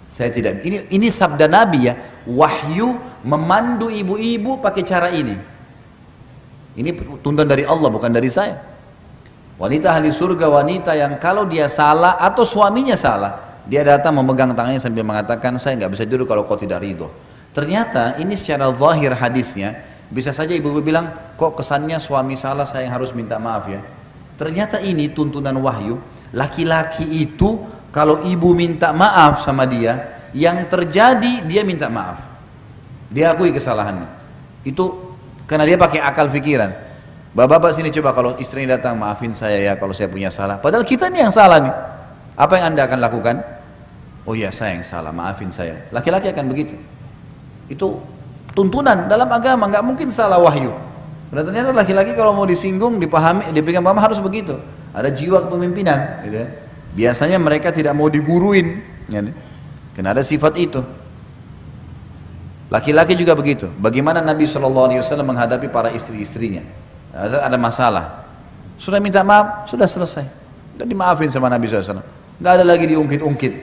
Saya tidak. Ini sabda Nabi ya, wahyu memandu ibu-ibu pakai cara ini. Ini tuntunan dari Allah, bukan dari saya. Wanita ahli surga, wanita yang kalau dia salah atau suaminya salah, dia datang memegang tangannya sambil mengatakan, saya nggak bisa tidur kalau kau tidak ridho. Ternyata ini secara zahir hadisnya, bisa saja ibu-ibu bilang, kok kesannya suami salah saya yang harus minta maaf ya. Ternyata ini tuntunan wahyu, laki-laki itu kalau ibu minta maaf sama dia, yang terjadi dia minta maaf. Dia akui kesalahannya. Itu karena dia pakai akal pikiran. Bapak-bapak sini coba kalau istrinya datang, maafin saya ya kalau saya punya salah. Padahal kita nih yang salah nih. Apa yang Anda akan lakukan? Oh iya saya yang salah, maafin saya. Laki-laki akan begitu. Itu tuntunan dalam agama, nggak mungkin salah wahyu. Karena ternyata laki-laki kalau mau disinggung, dipahami, diberikan paham harus begitu. Ada jiwa kepemimpinan. Gitu ya. Biasanya mereka tidak mau diguruin. Ya, karena ada sifat itu. Laki-laki juga begitu. Bagaimana Nabi SAW menghadapi para istri-istrinya? Ada masalah, sudah minta maaf, sudah selesai, sudah dimaafin sama Nabi SAW, nggak ada lagi diungkit-ungkit.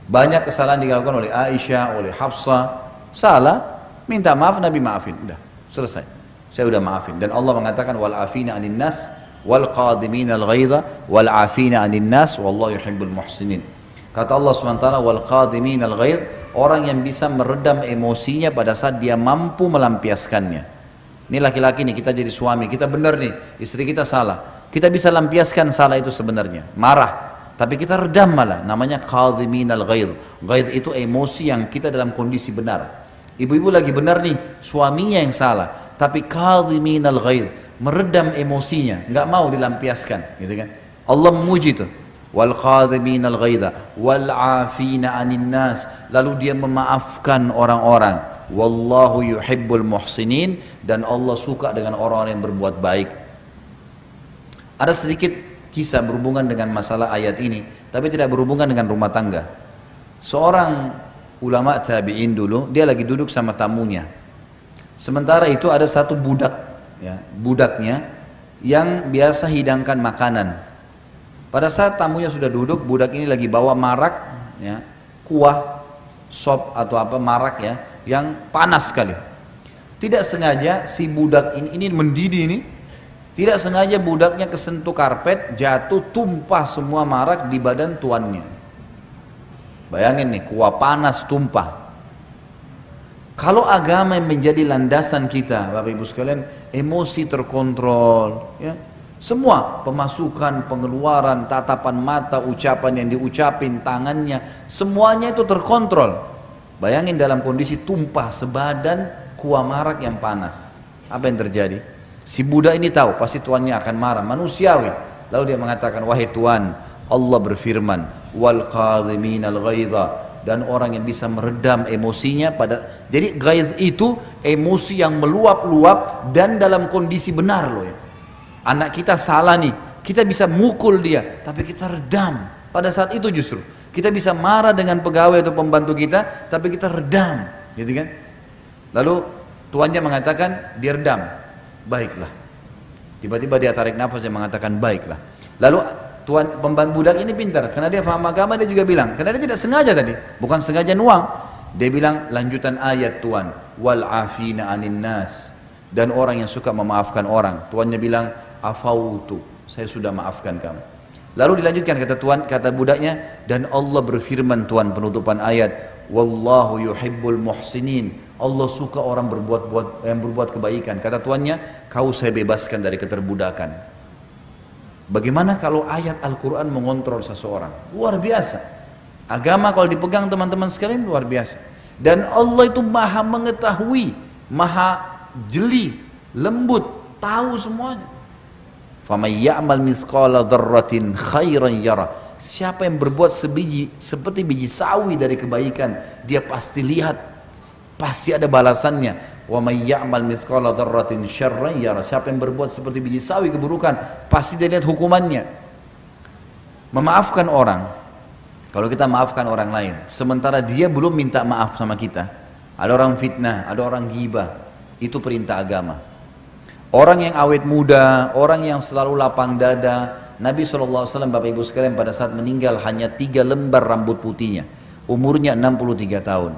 Banyak kesalahan dilakukan oleh Aisyah, oleh Hafsah, salah, minta maaf, Nabi maafin, udah selesai, saya udah maafin. Dan Allah mengatakan wal afina anin nas wal qadimin al ghaidha wal afina anin nas wallahu yuhibbul muhsinin. Kata Allah SWT, wal qadimin al ghaidh, orang yang bisa meredam emosinya pada saat dia mampu melampiaskannya. Ini laki-laki nih, kita jadi suami, kita benar nih, istri kita salah. Kita bisa lampiaskan salah itu sebenarnya, marah. Tapi kita redam malah, namanya qadhimin al-ghaidh. Ghaidh itu emosi yang kita dalam kondisi benar. Ibu-ibu lagi benar nih, suaminya yang salah. Tapi qadhimin al-ghaidh, meredam emosinya, nggak mau dilampiaskan. Gitu kan? Allah memuji itu. Wal qadhimin al-ghaidha wal afina anin nas. Lalu dia memaafkan orang-orang. Wallahu yuhibbul muhsinin, dan Allah suka dengan orang-orang yang berbuat baik. Ada sedikit kisah berhubungan dengan masalah ayat ini, tapi tidak berhubungan dengan rumah tangga. Seorang ulama tabi'in dulu, dia lagi duduk sama tamunya. Sementara itu ada satu budak, ya, budaknya yang biasa hidangkan makanan. Pada saat tamunya sudah duduk, budak ini lagi bawa marak, ya, kuah, sop atau apa marak ya, yang panas sekali. Tidak sengaja si budak ini mendidih ini, tidak sengaja budaknya kesentuh karpet, jatuh, tumpah semua marak di badan tuannya. Bayangin nih, kuah panas tumpah. Kalau agama yang menjadi landasan kita, Bapak Ibu sekalian, emosi terkontrol, ya. Semua pemasukan, pengeluaran, tatapan mata, ucapan yang diucapin, tangannya, semuanya itu terkontrol. Bayangin dalam kondisi tumpah sebadan kuah marak yang panas. Apa yang terjadi? Si budak ini tahu pasti tuannya akan marah, manusiawi. Lalu dia mengatakan, wahai Tuan, Allah berfirman, wal qadhiminal ghaidha, dan orang yang bisa meredam emosinya pada. Jadi ghaidh itu emosi yang meluap-luap dan dalam kondisi benar loh ya. Anak kita salah nih, kita bisa mukul dia, tapi kita redam. Pada saat itu justru kita bisa marah dengan pegawai atau pembantu kita, tapi kita redam, gitu kan? Lalu tuannya mengatakan dia redam, baiklah. Tiba-tiba dia tarik nafas dan mengatakan baiklah. Lalu tuan pembantu budak ini pintar, karena dia faham agama, dia juga bilang, karena dia tidak sengaja tadi, bukan sengaja nuang. Dia bilang lanjutan ayat Tuan, wal afina anin nas, dan orang yang suka memaafkan orang. Tuannya bilang afautu, saya sudah maafkan kamu. Lalu dilanjutkan kata budaknya, dan Allah berfirman, Tuan, penutupan ayat, wallahu yuhibbul muhsinin, Allah suka orang berbuat kebaikan. Kata tuannya, kau saya bebaskan dari keterbudakan. Bagaimana kalau ayat Al-Quran mengontrol seseorang? Luar biasa. Agama kalau dipegang teman-teman sekalian luar biasa. Dan Allah itu maha mengetahui, maha jeli, lembut, tahu semuanya. Faman ya'mal mithqala dzarratin khairan yara. Siapa yang berbuat seperti biji sawi dari kebaikan, dia pasti lihat, pasti ada balasannya. Wa may ya'mal mithqala dzarratin syarran yara. Siapa yang berbuat seperti biji sawi keburukan, pasti dia lihat hukumannya. Memaafkan orang, kalau kita maafkan orang lain, sementara dia belum minta maaf sama kita, ada orang fitnah, ada orang ghibah, itu perintah agama. Orang yang awet muda, orang yang selalu lapang dada, Nabi SAW, Bapak Ibu sekalian, pada saat meninggal hanya 3 lembar rambut putihnya, umurnya 63 tahun.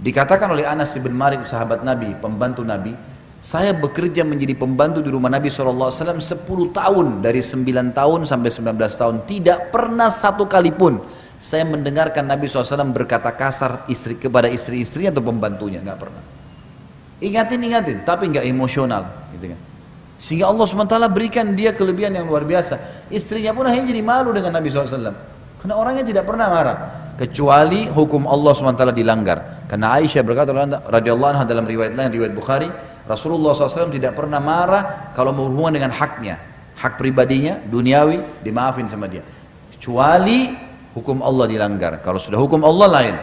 Dikatakan oleh Anas bin Malik, sahabat Nabi, pembantu Nabi, saya bekerja menjadi pembantu di rumah Nabi SAW 10 tahun, dari 9 tahun sampai 19 tahun, tidak pernah satu kali pun saya mendengarkan Nabi SAW berkata kasar kepada istri-istrinya atau pembantunya, nggak pernah. Ingatin, tapi nggak emosional, gitu kan. Sehingga Allah SWT berikan dia kelebihan yang luar biasa. Istrinya pun akhirnya jadi malu dengan Nabi SAW, karena orangnya tidak pernah marah, kecuali hukum Allah SWT dilanggar. Karena Aisyah berkata radhiyallahu anha dalam riwayat lain, riwayat Bukhari, Rasulullah SAW tidak pernah marah kalau berhubungan dengan haknya, hak pribadinya, duniawi, dimaafin sama dia, kecuali hukum Allah dilanggar. Kalau sudah hukum Allah lain,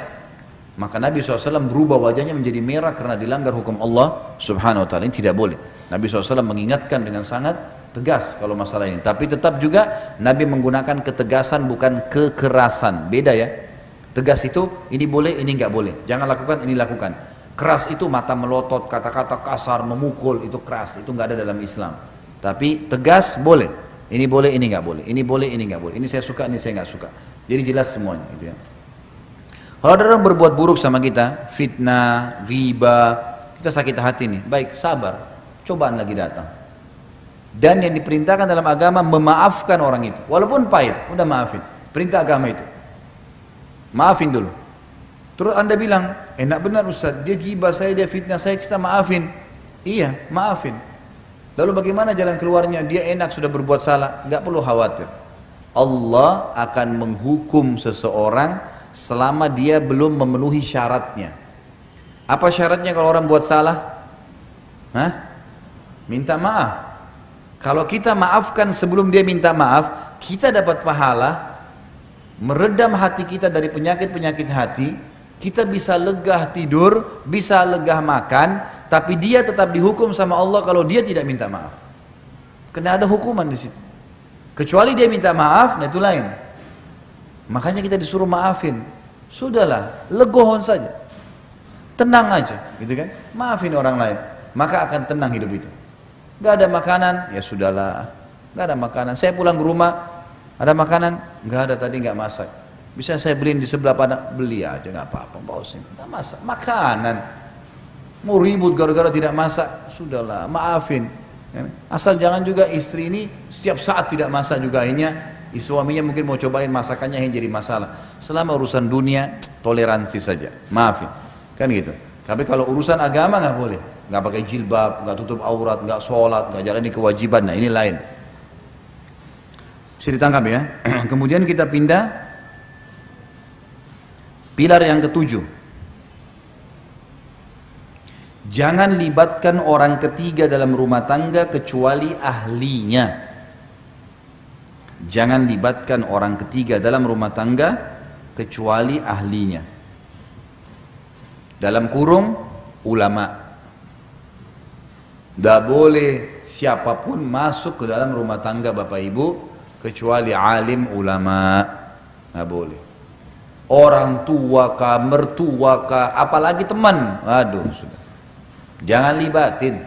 maka Nabi SAW berubah wajahnya menjadi merah karena dilanggar hukum Allah Subhanahu Wa Taala. Ini tidak boleh. Nabi SAW mengingatkan dengan sangat tegas kalau masalah ini. Tapi tetap juga Nabi menggunakan ketegasan, bukan kekerasan. Beda ya. Tegas itu ini boleh, ini nggak boleh. Jangan lakukan, ini lakukan. Keras itu mata melotot, kata-kata kasar, memukul, itu keras. Itu nggak ada dalam Islam. Tapi tegas boleh. Ini boleh, ini nggak boleh. Ini boleh, ini nggak boleh. Ini saya suka, ini saya nggak suka. Jadi jelas semuanya. Gitu ya. Kalau ada orang berbuat buruk sama kita, fitnah, ghibah, kita sakit hati nih, baik, sabar, cobaan lagi datang. Dan yang diperintahkan dalam agama memaafkan orang itu, walaupun pahit, udah maafin. Perintah agama itu, maafin dulu. Terus anda bilang, enak benar Ustaz, dia ghibah saya, dia fitnah saya, kita maafin. Iya, maafin. Lalu bagaimana jalan keluarnya? Dia enak sudah berbuat salah, nggak perlu khawatir. Allah akan menghukum seseorang selama dia belum memenuhi syaratnya. Apa syaratnya kalau orang buat salah? Minta maaf. Kalau kita maafkan sebelum dia minta maaf, kita dapat pahala, meredam hati kita dari penyakit-penyakit hati, kita bisa lega tidur, bisa lega makan, tapi dia tetap dihukum sama Allah kalau dia tidak minta maaf. Karena ada hukuman di situ. Kecuali dia minta maaf, nah itu lain. Makanya kita disuruh maafin. Sudahlah, legohon saja, tenang aja, gitu kan? Maafin orang lain, maka akan tenang hidup itu. Gak ada makanan, ya sudahlah. Gak ada makanan. Saya pulang ke rumah, ada makanan? Gak ada, tadi gak masak. Bisa saya beliin di sebelah pada, beli aja nggak apa-apa, bawa sini. Gak masak, makanan. Mau ribut gara-gara tidak masak, sudahlah, maafin. Asal jangan juga istri ini setiap saat tidak masak juga, akhirnya Suaminya mungkin mau cobain masakannya yang jadi masalah. Selama urusan dunia, toleransi saja. Maafin. Kan gitu. Tapi kalau urusan agama nggak boleh. Nggak pakai jilbab, nggak tutup aurat, nggak sholat, nggak jalani kewajiban. Nah ini lain. Bisa ditangkap ya. Kemudian kita pindah pilar yang ketujuh. Jangan libatkan orang ketiga dalam rumah tangga kecuali ahlinya. Jangan libatkan orang ketiga dalam rumah tangga kecuali ahlinya. Dalam kurung ulama. Tidak boleh siapapun masuk ke dalam rumah tangga Bapak Ibu kecuali alim ulama. Tidak boleh. Orang tua kah, mertua kah, apalagi teman. Aduh, sudah. Jangan libatin.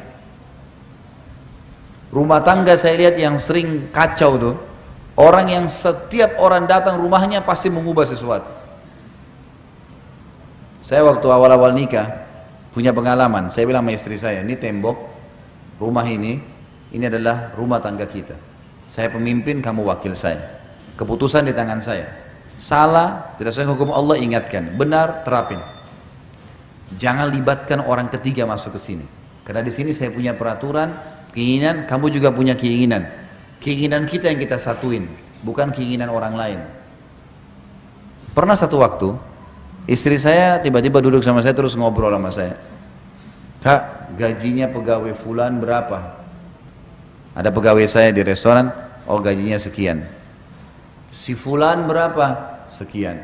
Rumah tangga saya lihat yang sering kacau tuh. Orang yang setiap orang datang rumahnya pasti mengubah sesuatu. Saya waktu awal-awal nikah punya pengalaman. Saya bilang sama istri saya, ini tembok rumah ini adalah rumah tangga kita. Saya pemimpin, kamu wakil saya. Keputusan di tangan saya. Salah, tidak sesuai hukum Allah, ingatkan. Benar, terapin. Jangan libatkan orang ketiga masuk ke sini. Karena di sini saya punya peraturan, keinginan, kamu juga punya keinginan. Keinginan kita yang kita satuin, bukan keinginan orang lain. Pernah satu waktu, istri saya tiba-tiba duduk sama saya terus ngobrol sama saya. Kak, gajinya pegawai fulan berapa? Ada pegawai saya di restoran, oh gajinya sekian. Si fulan berapa? Sekian.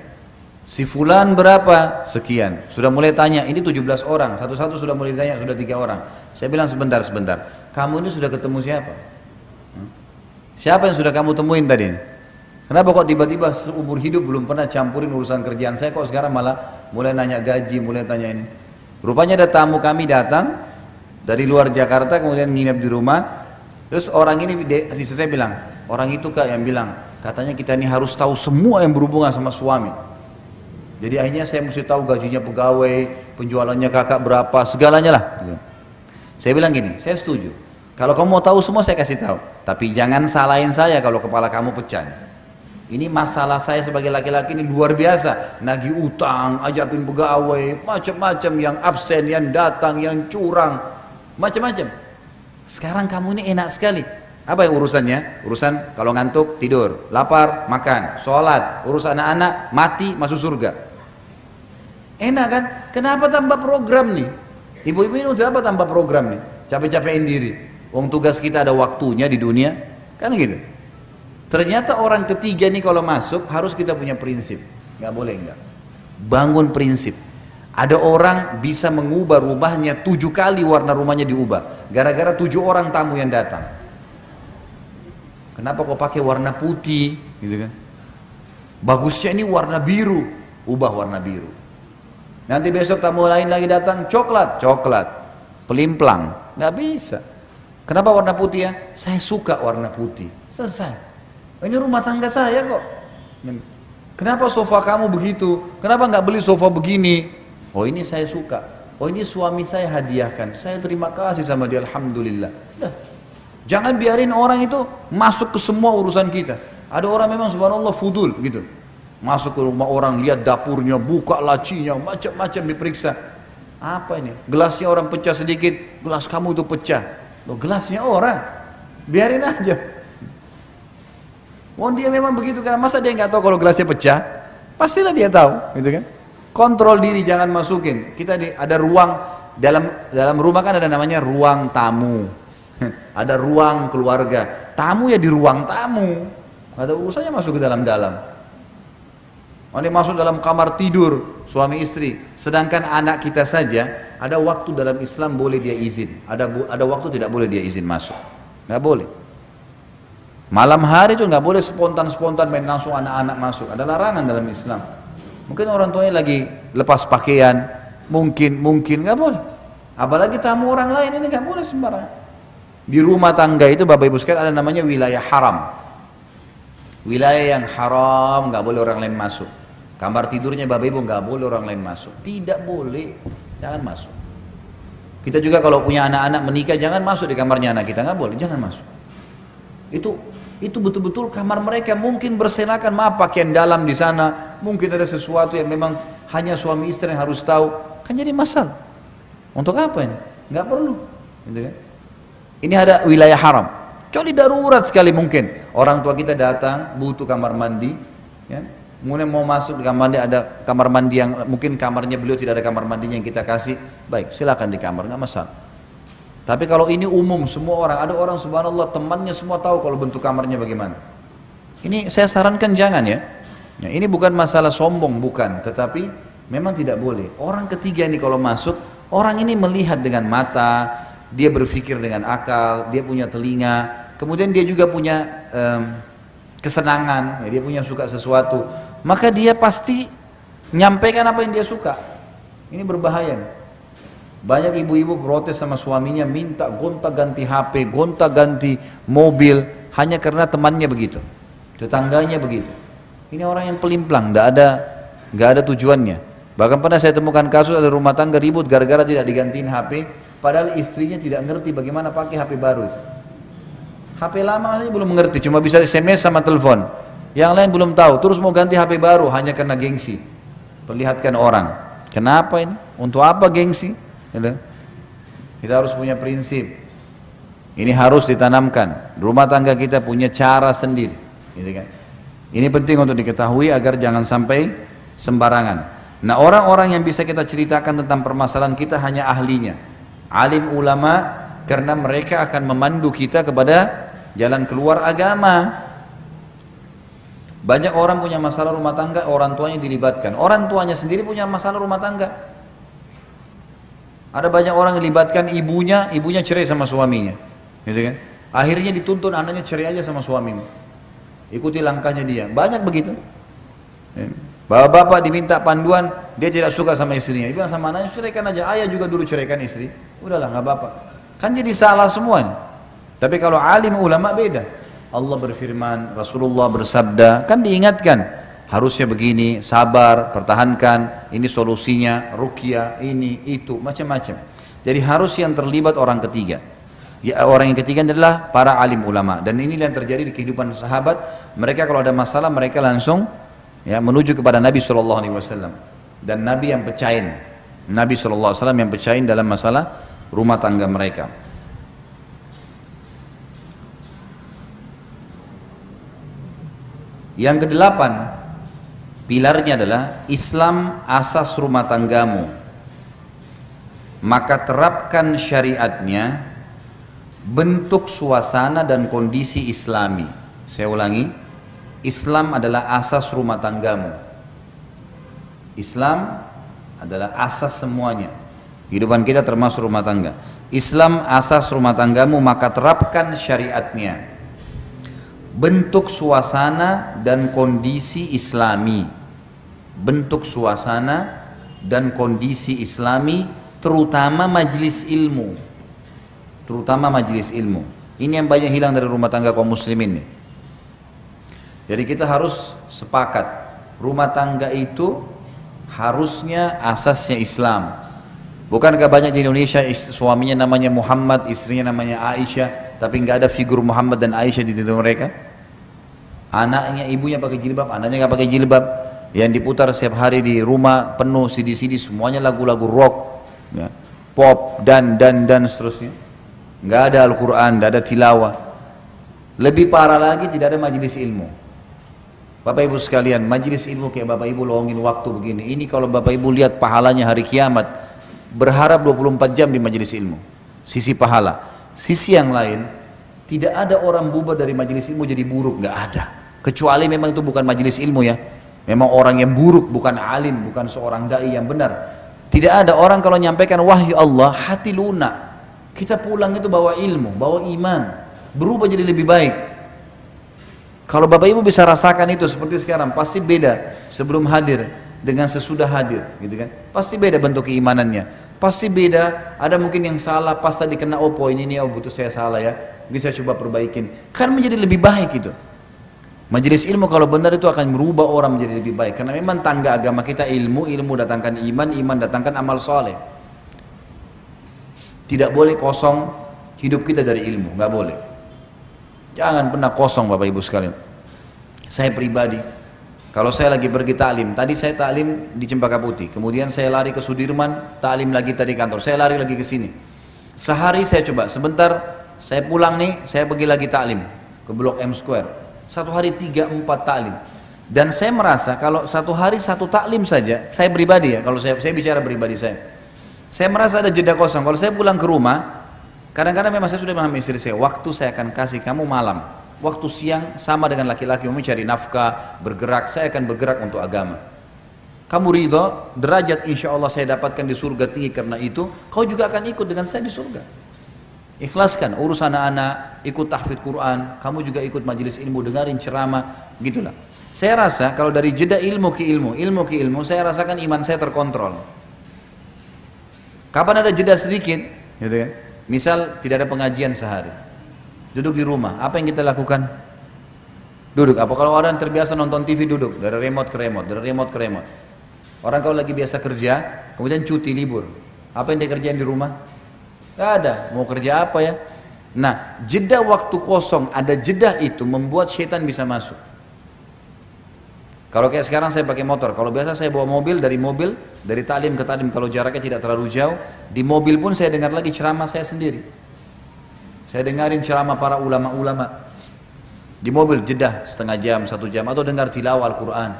Si fulan berapa? Sekian. Sudah mulai tanya, ini 17 orang, satu-satu sudah mulai ditanya, sudah 3 orang. Saya bilang sebentar, kamu ini sudah ketemu siapa? Siapa yang sudah kamu temuin tadi? Kenapa kok tiba-tiba seumur hidup belum pernah campurin urusan kerjaan saya, kok sekarang malah mulai nanya gaji, mulai tanya ini? Rupanya ada tamu kami datang dari luar Jakarta kemudian nginep di rumah. Terus orang ini, istri saya bilang, orang itu kak yang bilang, katanya kita ini harus tahu semua yang berhubungan sama suami. Jadi akhirnya saya mesti tahu gajinya pegawai, penjualannya kakak berapa, segalanya lah. Saya bilang gini, saya setuju. Kalau kamu mau tahu semua saya kasih tahu, tapi jangan salahin saya kalau kepala kamu pecah. Ini masalah saya sebagai laki-laki ini luar biasa. Nagih utang, ajakin pegawai, macam-macam, yang absen, yang datang, yang curang, macam-macam. Sekarang kamu ini enak sekali. Apa yang urusannya? Urusan kalau ngantuk tidur, lapar makan, sholat, urus anak-anak mati masuk surga. Enak kan? Kenapa tambah program nih? Ibu-ibu ini udah apa tambah program nih? Capek-capekin diri. Wong tugas kita ada waktunya di dunia, kan gitu. Ternyata orang ketiga nih kalau masuk harus kita punya prinsip, nggak boleh nggak. Bangun prinsip. Ada orang bisa mengubah rumahnya 7 kali warna rumahnya diubah, gara-gara 7 orang tamu yang datang. Kenapa kok pakai warna putih, gitu kan? Bagusnya ini warna biru, ubah warna biru. Nanti besok tamu lain lagi datang coklat, pelimplang, nggak bisa. Kenapa warna putih ya? Saya suka warna putih. Selesai. Ini rumah tangga saya kok. Kenapa sofa kamu begitu? Kenapa nggak beli sofa begini? Oh ini saya suka. Oh ini suami saya hadiahkan. Saya terima kasih sama dia. Alhamdulillah. Udah. Jangan biarin orang itu masuk ke semua urusan kita. Ada orang memang subhanallah fudul gitu. Masuk ke rumah orang, lihat dapurnya, buka lacinya, macam-macam diperiksa. Apa ini? Gelasnya orang pecah sedikit, gelas kamu itu pecah. Loh, gelasnya orang, biarin aja. Oh dia memang begitu kan, masa dia nggak tahu kalau gelasnya pecah? Pastilah dia tahu, gitu kan? Kontrol diri, jangan masukin. Kita ada ruang dalam rumah kan ada namanya ruang tamu, ada ruang keluarga. Tamu ya di ruang tamu, nggak ada urusannya masuk ke dalam-dalam. Ini masuk dalam kamar tidur suami istri, sedangkan anak kita saja ada waktu dalam Islam boleh dia izin, ada waktu tidak boleh dia izin masuk, nggak boleh. Malam hari itu nggak boleh spontan main langsung anak-anak masuk, ada larangan dalam Islam. Mungkin orang tuanya lagi lepas pakaian, mungkin nggak boleh. Apalagi tamu orang lain ini nggak boleh sembarangan. Di rumah tangga itu Bapak Ibu sekalian ada namanya wilayah haram, wilayah yang haram, nggak boleh orang lain masuk. Kamar tidurnya Bapak Ibu nggak boleh orang lain masuk, tidak boleh, jangan masuk. Kita juga kalau punya anak-anak menikah jangan masuk di kamarnya anak kita, nggak boleh, jangan masuk. Itu itu betul-betul kamar mereka, mungkin berserakan, maaf pakaian dalam di sana, mungkin ada sesuatu yang memang hanya suami istri yang harus tahu, kan jadi masalah. Untuk apa ini? Nggak perlu, gitu kan? Ini ada wilayah haram, kecuali darurat sekali mungkin orang tua kita datang butuh kamar mandi, ya, kemudian mau masuk di kamar mandi, ada kamar mandi yang mungkin kamarnya beliau tidak ada kamar mandinya yang kita kasih, baik silakan di kamar, nggak masalah. Tapi kalau ini umum semua orang, ada orang subhanallah temannya semua tahu kalau bentuk kamarnya bagaimana. Ini saya sarankan jangan ya. Ya, ini bukan masalah sombong, bukan, tetapi memang tidak boleh. Orang ketiga ini kalau masuk, orang ini melihat dengan mata, dia berpikir dengan akal, dia punya telinga, kemudian dia juga punya kesenangan, ya, dia punya suka sesuatu, maka dia pasti nyampaikan apa yang dia suka. Ini berbahaya. Banyak ibu-ibu protes sama suaminya, minta gonta-ganti HP, gonta-ganti mobil, hanya karena temannya begitu, tetangganya begitu. Ini orang yang pelimplang, nggak ada tujuannya. Bahkan pernah saya temukan kasus ada rumah tangga ribut gara-gara tidak digantiin HP, padahal istrinya tidak ngerti bagaimana pakai HP baru itu. HP lama aja belum mengerti, cuma bisa SMS sama telepon. Yang lain belum tahu, terus mau ganti HP baru hanya karena gengsi. Perlihatkan orang. Kenapa ini? Untuk apa gengsi? Kita harus punya prinsip. Ini harus ditanamkan. Rumah tangga kita punya cara sendiri, gitu kan? Ini penting untuk diketahui agar jangan sampai sembarangan. Nah, orang-orang yang bisa kita ceritakan tentang permasalahan kita hanya ahlinya, alim ulama, karena mereka akan memandu kita kepada jalan keluar agama. Banyak orang punya masalah rumah tangga, orang tuanya dilibatkan. Orang tuanya sendiri punya masalah rumah tangga. Ada banyak orang yang libatkan ibunya cerai sama suaminya, gitu kan? Akhirnya dituntun anaknya cerai aja sama suamimu. Ikuti langkahnya dia. Banyak begitu. Bapak-bapak diminta panduan, dia tidak suka sama istrinya. Dia bilang sama anaknya, ceraikan aja. Ayah juga dulu ceraikan istri. Udahlah, nggak apa-apa. Kan jadi salah semuanya. Tapi kalau alim ulama beda. Allah berfirman, Rasulullah bersabda, kan diingatkan. Harusnya begini, sabar, pertahankan, ini solusinya, ruqyah, ini, itu, macam-macam. Jadi harus yang terlibat orang ketiga. Ya, orang yang ketiga adalah para alim ulama. Dan ini yang terjadi di kehidupan sahabat. Mereka kalau ada masalah, mereka langsung ya, menuju kepada Nabi SAW. Dan Nabi yang pecahin. Nabi SAW yang pecahin dalam masalah rumah tangga mereka. Yang kedelapan, pilarnya adalah Islam asas rumah tanggamu, maka terapkan syariatnya, bentuk suasana dan kondisi islami. Saya ulangi, Islam adalah asas rumah tanggamu. Islam adalah asas semuanya. Kehidupan kita termasuk rumah tangga. Islam asas rumah tanggamu, maka terapkan syariatnya, bentuk suasana dan kondisi islami. Bentuk suasana dan kondisi islami, terutama majelis ilmu. Terutama majelis ilmu. Ini yang banyak hilang dari rumah tangga kaum muslimin nih. Jadi kita harus sepakat, rumah tangga itu harusnya asasnya Islam. Bukankah banyak di Indonesia suaminya namanya Muhammad, istrinya namanya Aisyah, tapi nggak ada figur Muhammad dan Aisyah di diri mereka? Anaknya, ibunya pakai jilbab, anaknya nggak pakai jilbab. Yang diputar setiap hari di rumah penuh CD-CD, semuanya lagu-lagu rock, ya, pop dan seterusnya. Nggak ada Al-Quran, nggak ada tilawah. Lebih parah lagi, tidak ada majelis ilmu. Bapak ibu sekalian, majelis ilmu kayak bapak ibu luangin waktu begini. Ini kalau bapak ibu lihat pahalanya hari kiamat, berharap 24 jam di majelis ilmu. Sisi pahala. Sisi yang lain, tidak ada orang bubar dari majelis ilmu jadi buruk, nggak ada. Kecuali memang itu bukan majelis ilmu ya. Memang orang yang buruk, bukan alim, bukan seorang dai yang benar. Tidak ada orang kalau nyampaikan wahyu Allah, hati lunak. Kita pulang itu bawa ilmu, bawa iman, berubah jadi lebih baik. Kalau bapak ibu bisa rasakan itu seperti sekarang, pasti beda sebelum hadir dengan sesudah hadir, gitu kan? Pasti beda bentuk keimanannya. Pasti beda, ada mungkin yang salah, pas tadi kena oh poin ini, oh butuh saya salah ya, mungkin saya coba perbaikin. Kan menjadi lebih baik itu. Majelis ilmu kalau benar itu akan merubah orang menjadi lebih baik. Karena memang tangga agama kita ilmu, ilmu datangkan iman, iman datangkan amal soleh. Tidak boleh kosong hidup kita dari ilmu, nggak boleh. Jangan pernah kosong Bapak Ibu sekalian. Saya pribadi, kalau saya lagi pergi taklim, tadi saya taklim di Cempaka Putih, kemudian saya lari ke Sudirman, taklim lagi tadi kantor, saya lari lagi ke sini. Sehari saya coba, sebentar saya pulang nih, saya pergi lagi taklim ke Blok M Square. Satu hari 3-4 taklim. Dan saya merasa kalau satu hari satu taklim saja, saya pribadi ya, kalau saya bicara pribadi saya merasa ada jeda kosong. Kalau saya pulang ke rumah, kadang-kadang memang saya sudah memahami istri saya, waktu saya akan kasih kamu malam, waktu siang sama dengan laki-laki mencari nafkah, bergerak, saya akan bergerak untuk agama. Kamu ridho, derajat insya Allah saya dapatkan di surga tinggi karena itu, kau juga akan ikut dengan saya di surga. Ikhlaskan, urus anak-anak, ikut tahfidz Quran, kamu juga ikut majelis ilmu, dengarin ceramah, gitulah. Saya rasa kalau dari jeda ilmu ke ilmu, saya rasakan iman saya terkontrol. Kapan ada jeda sedikit, gitu kan? Misal tidak ada pengajian sehari, duduk di rumah, apa yang kita lakukan? Duduk. Apa kalau orang terbiasa nonton TV duduk dari remote ke remote, dari remote ke remote. Orang kalau lagi biasa kerja, kemudian cuti libur, apa yang dia kerjain di rumah? Gak ada. Mau kerja apa ya? Nah, jeda waktu kosong, ada jeda itu membuat syaitan bisa masuk. Kalau kayak sekarang saya pakai motor, kalau biasa saya bawa mobil, dari taklim ke taklim, kalau jaraknya tidak terlalu jauh, di mobil pun saya dengar lagi ceramah saya sendiri. Saya dengarin ceramah para ulama-ulama. Di mobil jeda setengah jam, 1 jam, atau dengar tilawah Al-Quran.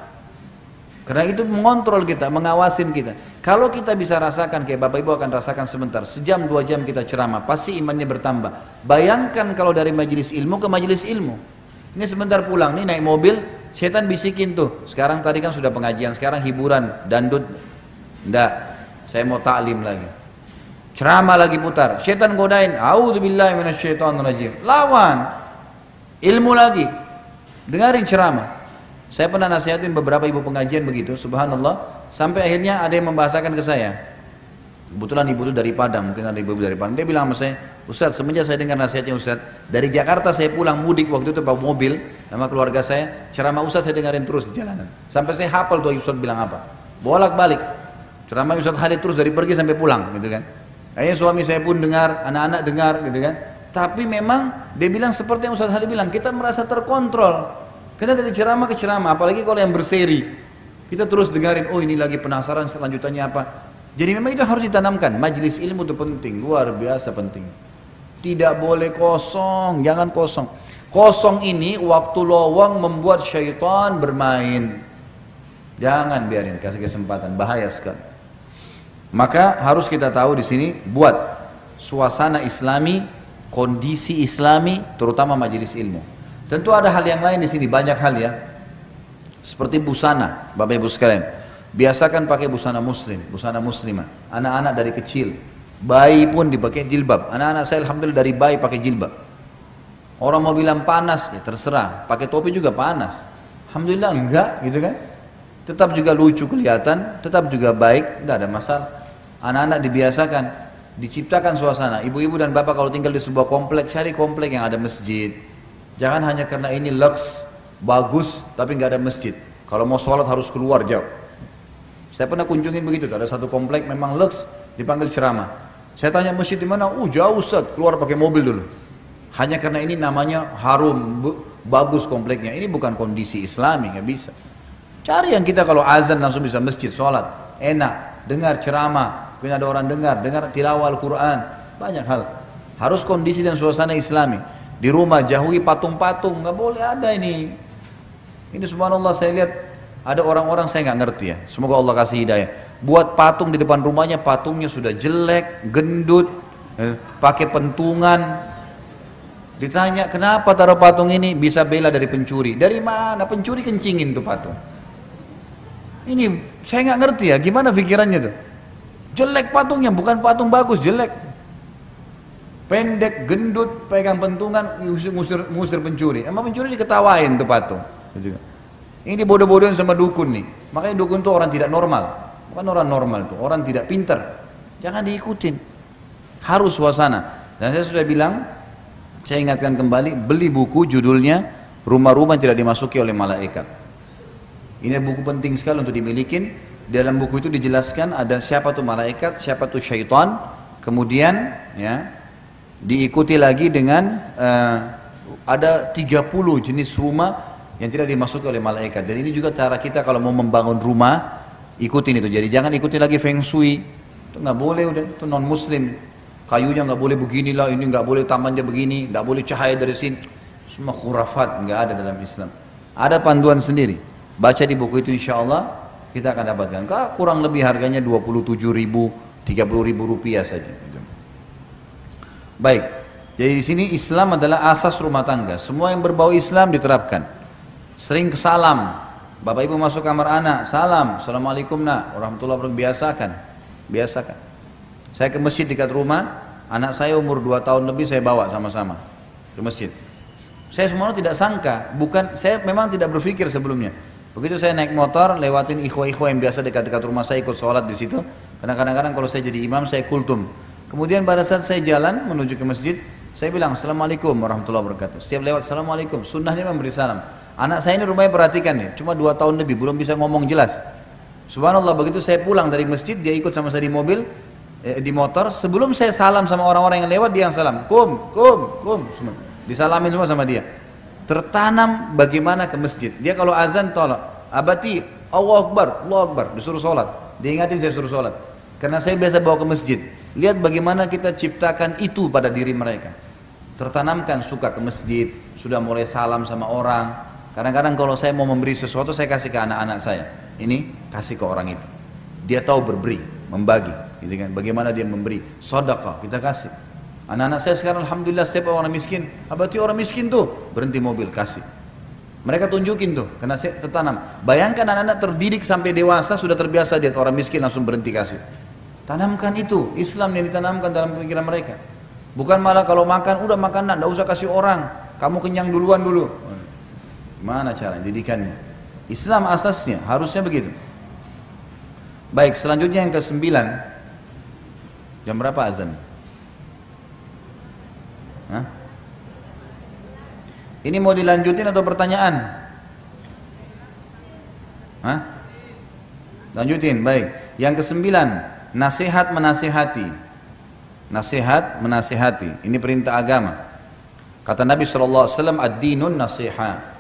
Karena itu mengontrol kita, mengawasin kita. Kalau kita bisa rasakan, kayak Bapak Ibu akan rasakan sebentar, sejam 2 jam kita ceramah, pasti imannya bertambah. Bayangkan kalau dari majelis ilmu ke majelis ilmu. Ini sebentar pulang, nih naik mobil, setan bisikin tuh, sekarang tadi kan sudah pengajian, sekarang hiburan, dandut. Enggak, saya mau taklim lagi. Ceramah lagi putar, setan godain, a'udzubillahi minasyaitonirrajim. Lawan. Ilmu lagi. Dengarin ceramah. Saya pernah nasihatin beberapa ibu pengajian begitu, subhanallah, sampai akhirnya ada yang membahasakan ke saya. Kebetulan ibu itu dari Padang, mungkin ada ibu dari Padang. Dia bilang sama saya, Ustaz, semenjak saya dengar nasihatnya Ustaz, dari Jakarta saya pulang mudik waktu itu bawa mobil sama keluarga saya, ceramah Ustaz saya dengarin terus di jalanan. Sampai saya hafal tuh Ustaz bilang apa. Bolak-balik. Ceramah Ustaz Khalid terus dari pergi sampai pulang, gitu kan. Akhirnya suami saya pun dengar, anak-anak dengar, gitu kan. Tapi memang dia bilang seperti yang Ustaz Khalid bilang, kita merasa terkontrol. Karena dari ceramah ke ceramah, apalagi kalau yang berseri, kita terus dengarin, oh ini lagi penasaran selanjutannya apa. Jadi memang itu harus ditanamkan. Majelis ilmu itu penting, luar biasa penting. Tidak boleh kosong, jangan kosong. Kosong ini waktu lowong membuat syaitan bermain. Jangan biarin, kasih kesempatan, bahaya sekali. Maka harus kita tahu di sini, buat suasana Islami, kondisi Islami, terutama majelis ilmu. Tentu ada hal yang lain di sini, banyak hal ya. Seperti busana, Bapak Ibu sekalian. Biasakan pakai busana muslim, busana muslimah. Anak-anak dari kecil, bayi pun dipakai jilbab. Anak-anak saya alhamdulillah dari bayi pakai jilbab. Orang mau bilang panas, ya terserah. Pakai topi juga panas. Alhamdulillah enggak, gitu kan? Tetap juga lucu kelihatan, tetap juga baik, enggak ada masalah. Anak-anak dibiasakan, diciptakan suasana. Ibu-ibu dan bapak kalau tinggal di sebuah komplek, cari komplek yang ada masjid. Jangan hanya karena ini lux, bagus, tapi enggak ada masjid. Kalau mau sholat harus keluar jauh. Saya pernah kunjungin begitu, ada satu komplek memang lux, dipanggil ceramah. Saya tanya masjid di mana? Jauh Ustaz, keluar pakai mobil dulu. Hanya karena ini namanya harum, bagus kompleknya. Ini bukan kondisi Islami, nggak bisa. Cari yang kita kalau azan langsung bisa masjid, sholat, enak, dengar ceramah, punya ada orang dengar tilawah Al-Quran, banyak hal. Harus kondisi dan suasana Islami. Di rumah jauhi patung-patung, nggak boleh ada ini. Ini subhanallah saya lihat. Ada orang-orang saya nggak ngerti ya, semoga Allah kasih hidayah. Buat patung di depan rumahnya, patungnya sudah jelek, gendut, pakai pentungan. Ditanya, kenapa taruh patung ini? Bisa bela dari pencuri. Dari mana? Pencuri kencingin tuh patung. Ini saya nggak ngerti ya, gimana pikirannya tuh? Jelek patungnya, bukan patung bagus, jelek. Pendek, gendut, pegang pentungan, ngusir pencuri. Emang pencuri diketawain tuh patung. Ini bodoh-bodohin sama dukun nih. Makanya dukun tuh orang tidak normal. Bukan orang normal tuh, orang tidak pintar. Jangan diikutin. Harus suasana. Dan saya sudah bilang, saya ingatkan kembali, beli buku judulnya Rumah-Rumah Yang Tidak Dimasuki Oleh Malaikat. Ini buku penting sekali untuk dimilikin. Dalam buku itu dijelaskan ada siapa tuh malaikat, siapa tuh syaitan. Kemudian ya diikuti lagi dengan ada 30 jenis rumah yang tidak dimasuki oleh malaikat. Dan ini juga cara kita kalau mau membangun rumah, ikutin itu. Jadi jangan ikuti lagi feng shui, itu nggak boleh, udah itu non muslim. Kayunya nggak boleh beginilah, ini nggak boleh tamannya begini, nggak boleh cahaya dari sini. Semua khurafat, nggak ada dalam Islam. Ada panduan sendiri. Baca di buku itu, insya Allah kita akan dapatkan. Kurang lebih harganya 27.000, 30.000 rupiah saja. Baik. Jadi di sini Islam adalah asas rumah tangga. Semua yang berbau Islam diterapkan. Sering salam. Bapak ibu masuk kamar anak, salam. Assalamualaikum nak, warahmatullahi wabarakatuh. Biasakan. Biasakan. Saya ke masjid dekat rumah, anak saya umur 2 tahun lebih saya bawa sama-sama ke masjid. Saya semuanya tidak sangka, saya memang tidak berpikir sebelumnya. Begitu saya naik motor, lewatin ikhwah-ikhwah yang biasa dekat-dekat rumah saya, ikut sholat di situ. Karena kadang-kadang kalau saya jadi imam, saya kultum. Kemudian pada saat saya jalan menuju ke masjid, saya bilang, Assalamualaikum warahmatullahi wabarakatuh. Setiap lewat, Assalamualaikum. Sunnahnya memberi salam. Anak saya ini rumahnya perhatikan nih, cuma 2 tahun lebih, belum bisa ngomong jelas. Subhanallah, begitu saya pulang dari masjid, dia ikut sama saya di mobil, di motor. Sebelum saya salam sama orang-orang yang lewat, dia yang salam. Kum. Semua. Disalamin semua sama dia. Tertanam bagaimana ke masjid. Dia kalau azan tolak. Abati, Allahu Akbar, disuruh sholat. Dia ingatin saya suruh sholat. Karena saya biasa bawa ke masjid. Lihat bagaimana kita ciptakan itu pada diri mereka. Tertanamkan suka ke masjid, sudah mulai salam sama orang. Kadang-kadang kalau saya mau memberi sesuatu, saya kasih ke anak-anak saya. Ini kasih ke orang itu. Dia tahu berberi, membagi, gitu kan? Bagaimana dia memberi, sedekah kita kasih. Anak-anak saya sekarang alhamdulillah setiap orang miskin, abati orang miskin tuh berhenti mobil kasih. Mereka tunjukin tuh, karena saya tertanam. Bayangkan anak-anak terdidik sampai dewasa sudah terbiasa lihat orang miskin langsung berhenti kasih. Tanamkan itu, Islam yang ditanamkan dalam pikiran mereka. Bukan malah kalau makan, udah makan nak, tidak usah kasih orang, kamu kenyang duluan dulu. Mana cara didikannya? Islam asasnya harusnya begitu. Baik, selanjutnya yang ke-9. Jam berapa azan? Hah? Ini mau dilanjutin atau pertanyaan? Hah? Lanjutin, baik. Yang ke-9, nasihat menasihati. Nasihat menasihati, ini perintah agama. Kata Nabi SAW, ad-dinun nasihat.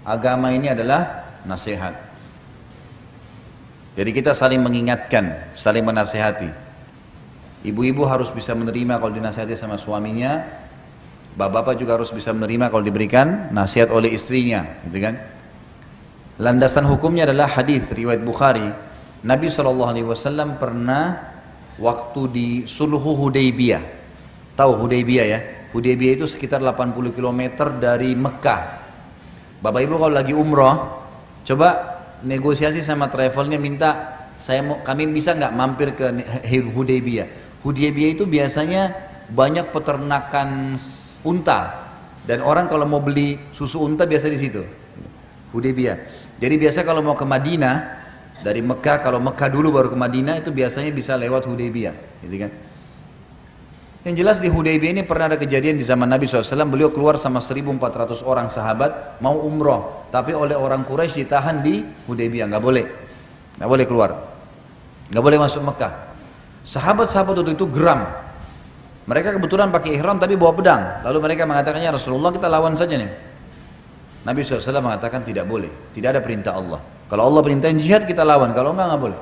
Agama ini adalah nasihat. Jadi kita saling mengingatkan, saling menasihati. Ibu-ibu harus bisa menerima kalau dinasihati sama suaminya. Bapak-bapak juga harus bisa menerima kalau diberikan nasihat oleh istrinya, gitu kan? Landasan hukumnya adalah hadis riwayat Bukhari. Nabi SAW pernah waktu di Sulhu Hudaybiyah. Tahu Hudaybiyah ya? Hudaybiyah itu sekitar 80 km dari Mekah. Bapak Ibu kalau lagi umroh, coba negosiasi sama travelnya, minta kami bisa nggak mampir ke Hudaybiyah. Hudaybiyah itu biasanya banyak peternakan unta, dan orang kalau mau beli susu unta biasa di situ. Hudaybiyah. Jadi biasa kalau mau ke Madinah dari Mekah, kalau Mekah dulu baru ke Madinah, itu biasanya bisa lewat Hudaybiyah, gitu kan? Yang jelas di Hudaybiyah ini pernah ada kejadian di zaman Nabi SAW, beliau keluar sama 1.400 orang sahabat mau umroh, tapi oleh orang Quraisy ditahan di Hudaybiyah, nggak boleh keluar, nggak boleh masuk Mekah. Sahabat-sahabat waktu itu geram, mereka kebetulan pakai ihram tapi bawa pedang, lalu mereka mengatakannya, Rasulullah kita lawan saja nih. Nabi SAW mengatakan tidak boleh, tidak ada perintah Allah. Kalau Allah perintahin jihad kita lawan, kalau enggak boleh.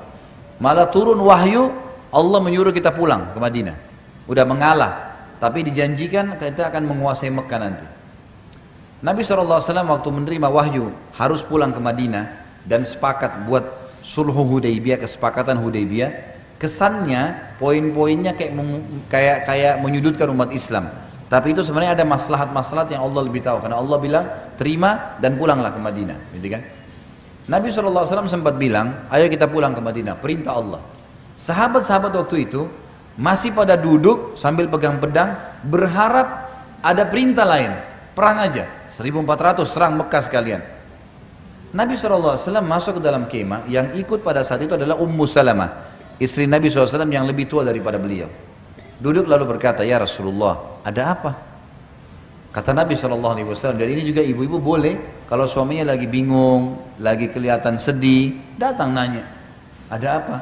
Malah turun wahyu, Allah menyuruh kita pulang ke Madinah. Udah mengalah, tapi dijanjikan kita akan menguasai Mekah nanti. Nabi SAW waktu menerima wahyu harus pulang ke Madinah dan sepakat buat sulhu Hudaybiyah, kesepakatan Hudaybiyah. Kesannya poin-poinnya kayak menyudutkan umat Islam. Tapi itu sebenarnya ada maslahat-maslahat yang Allah lebih tahu. Karena Allah bilang terima dan pulanglah ke Madinah, gitu kan? Nabi SAW sempat bilang, ayo kita pulang ke Madinah, perintah Allah. Sahabat-sahabat waktu itu masih pada duduk sambil pegang pedang, berharap ada perintah lain, perang aja, 1.400 serang Mekah sekalian. Nabi SAW masuk ke dalam kemah, yang ikut pada saat itu adalah Ummu Salamah, istri Nabi SAW yang lebih tua daripada beliau. Duduk lalu berkata, ya Rasulullah, ada apa? Kata Nabi SAW, dan ini juga ibu-ibu boleh, kalau suaminya lagi bingung, lagi kelihatan sedih, datang nanya, ada apa?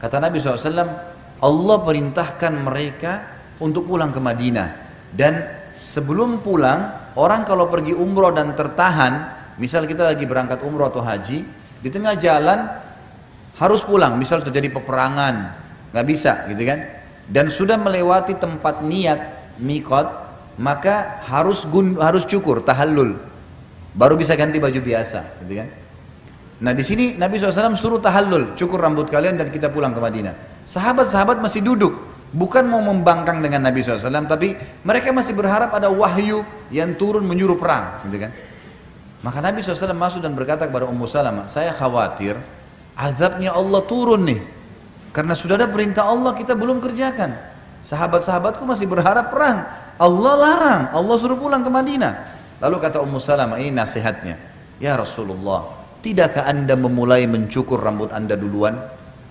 Kata Nabi SAW, Allah perintahkan mereka untuk pulang ke Madinah, dan sebelum pulang, orang kalau pergi umroh dan tertahan, misal kita lagi berangkat umroh atau haji, di tengah jalan harus pulang, misal terjadi peperangan, nggak bisa gitu kan, dan sudah melewati tempat niat mikot, maka harus cukur, tahallul, baru bisa ganti baju biasa gitu kan. Nah di sini Nabi SAW suruh tahallul, cukur rambut kalian dan kita pulang ke Madinah. Sahabat-sahabat masih duduk, bukan mau membangkang dengan Nabi SAW, tapi mereka masih berharap ada wahyu yang turun menyuruh perang, gitu kan? Maka Nabi SAW masuk dan berkata kepada Ummu Salamah, saya khawatir azabnya Allah turun nih, karena sudah ada perintah Allah kita belum kerjakan. Sahabat-sahabatku masih berharap perang, Allah larang, Allah suruh pulang ke Madinah. Lalu kata Ummu Salamah, ini nasihatnya, ya Rasulullah, tidakkah anda memulai mencukur rambut anda duluan?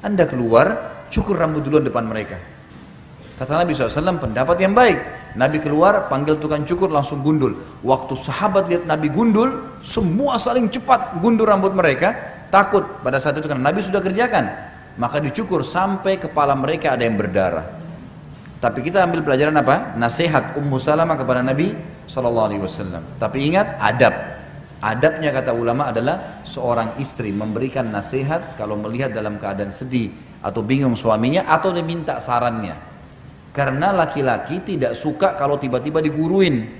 Anda keluar, cukur rambut duluan depan mereka. Kata Nabi SAW, pendapat yang baik. Nabi keluar, panggil tukang cukur, langsung gundul. Waktu sahabat lihat Nabi gundul, semua saling cepat gundul rambut mereka. Takut pada saat itu karena Nabi sudah kerjakan. Maka dicukur sampai kepala mereka ada yang berdarah. Tapi kita ambil pelajaran apa? Nasihat Ummu Salamah kepada Nabi SAW. Tapi ingat, adab. Adabnya kata ulama adalah seorang istri memberikan nasihat kalau melihat dalam keadaan sedih atau bingung suaminya atau diminta sarannya. Karena laki-laki tidak suka kalau tiba-tiba diguruin.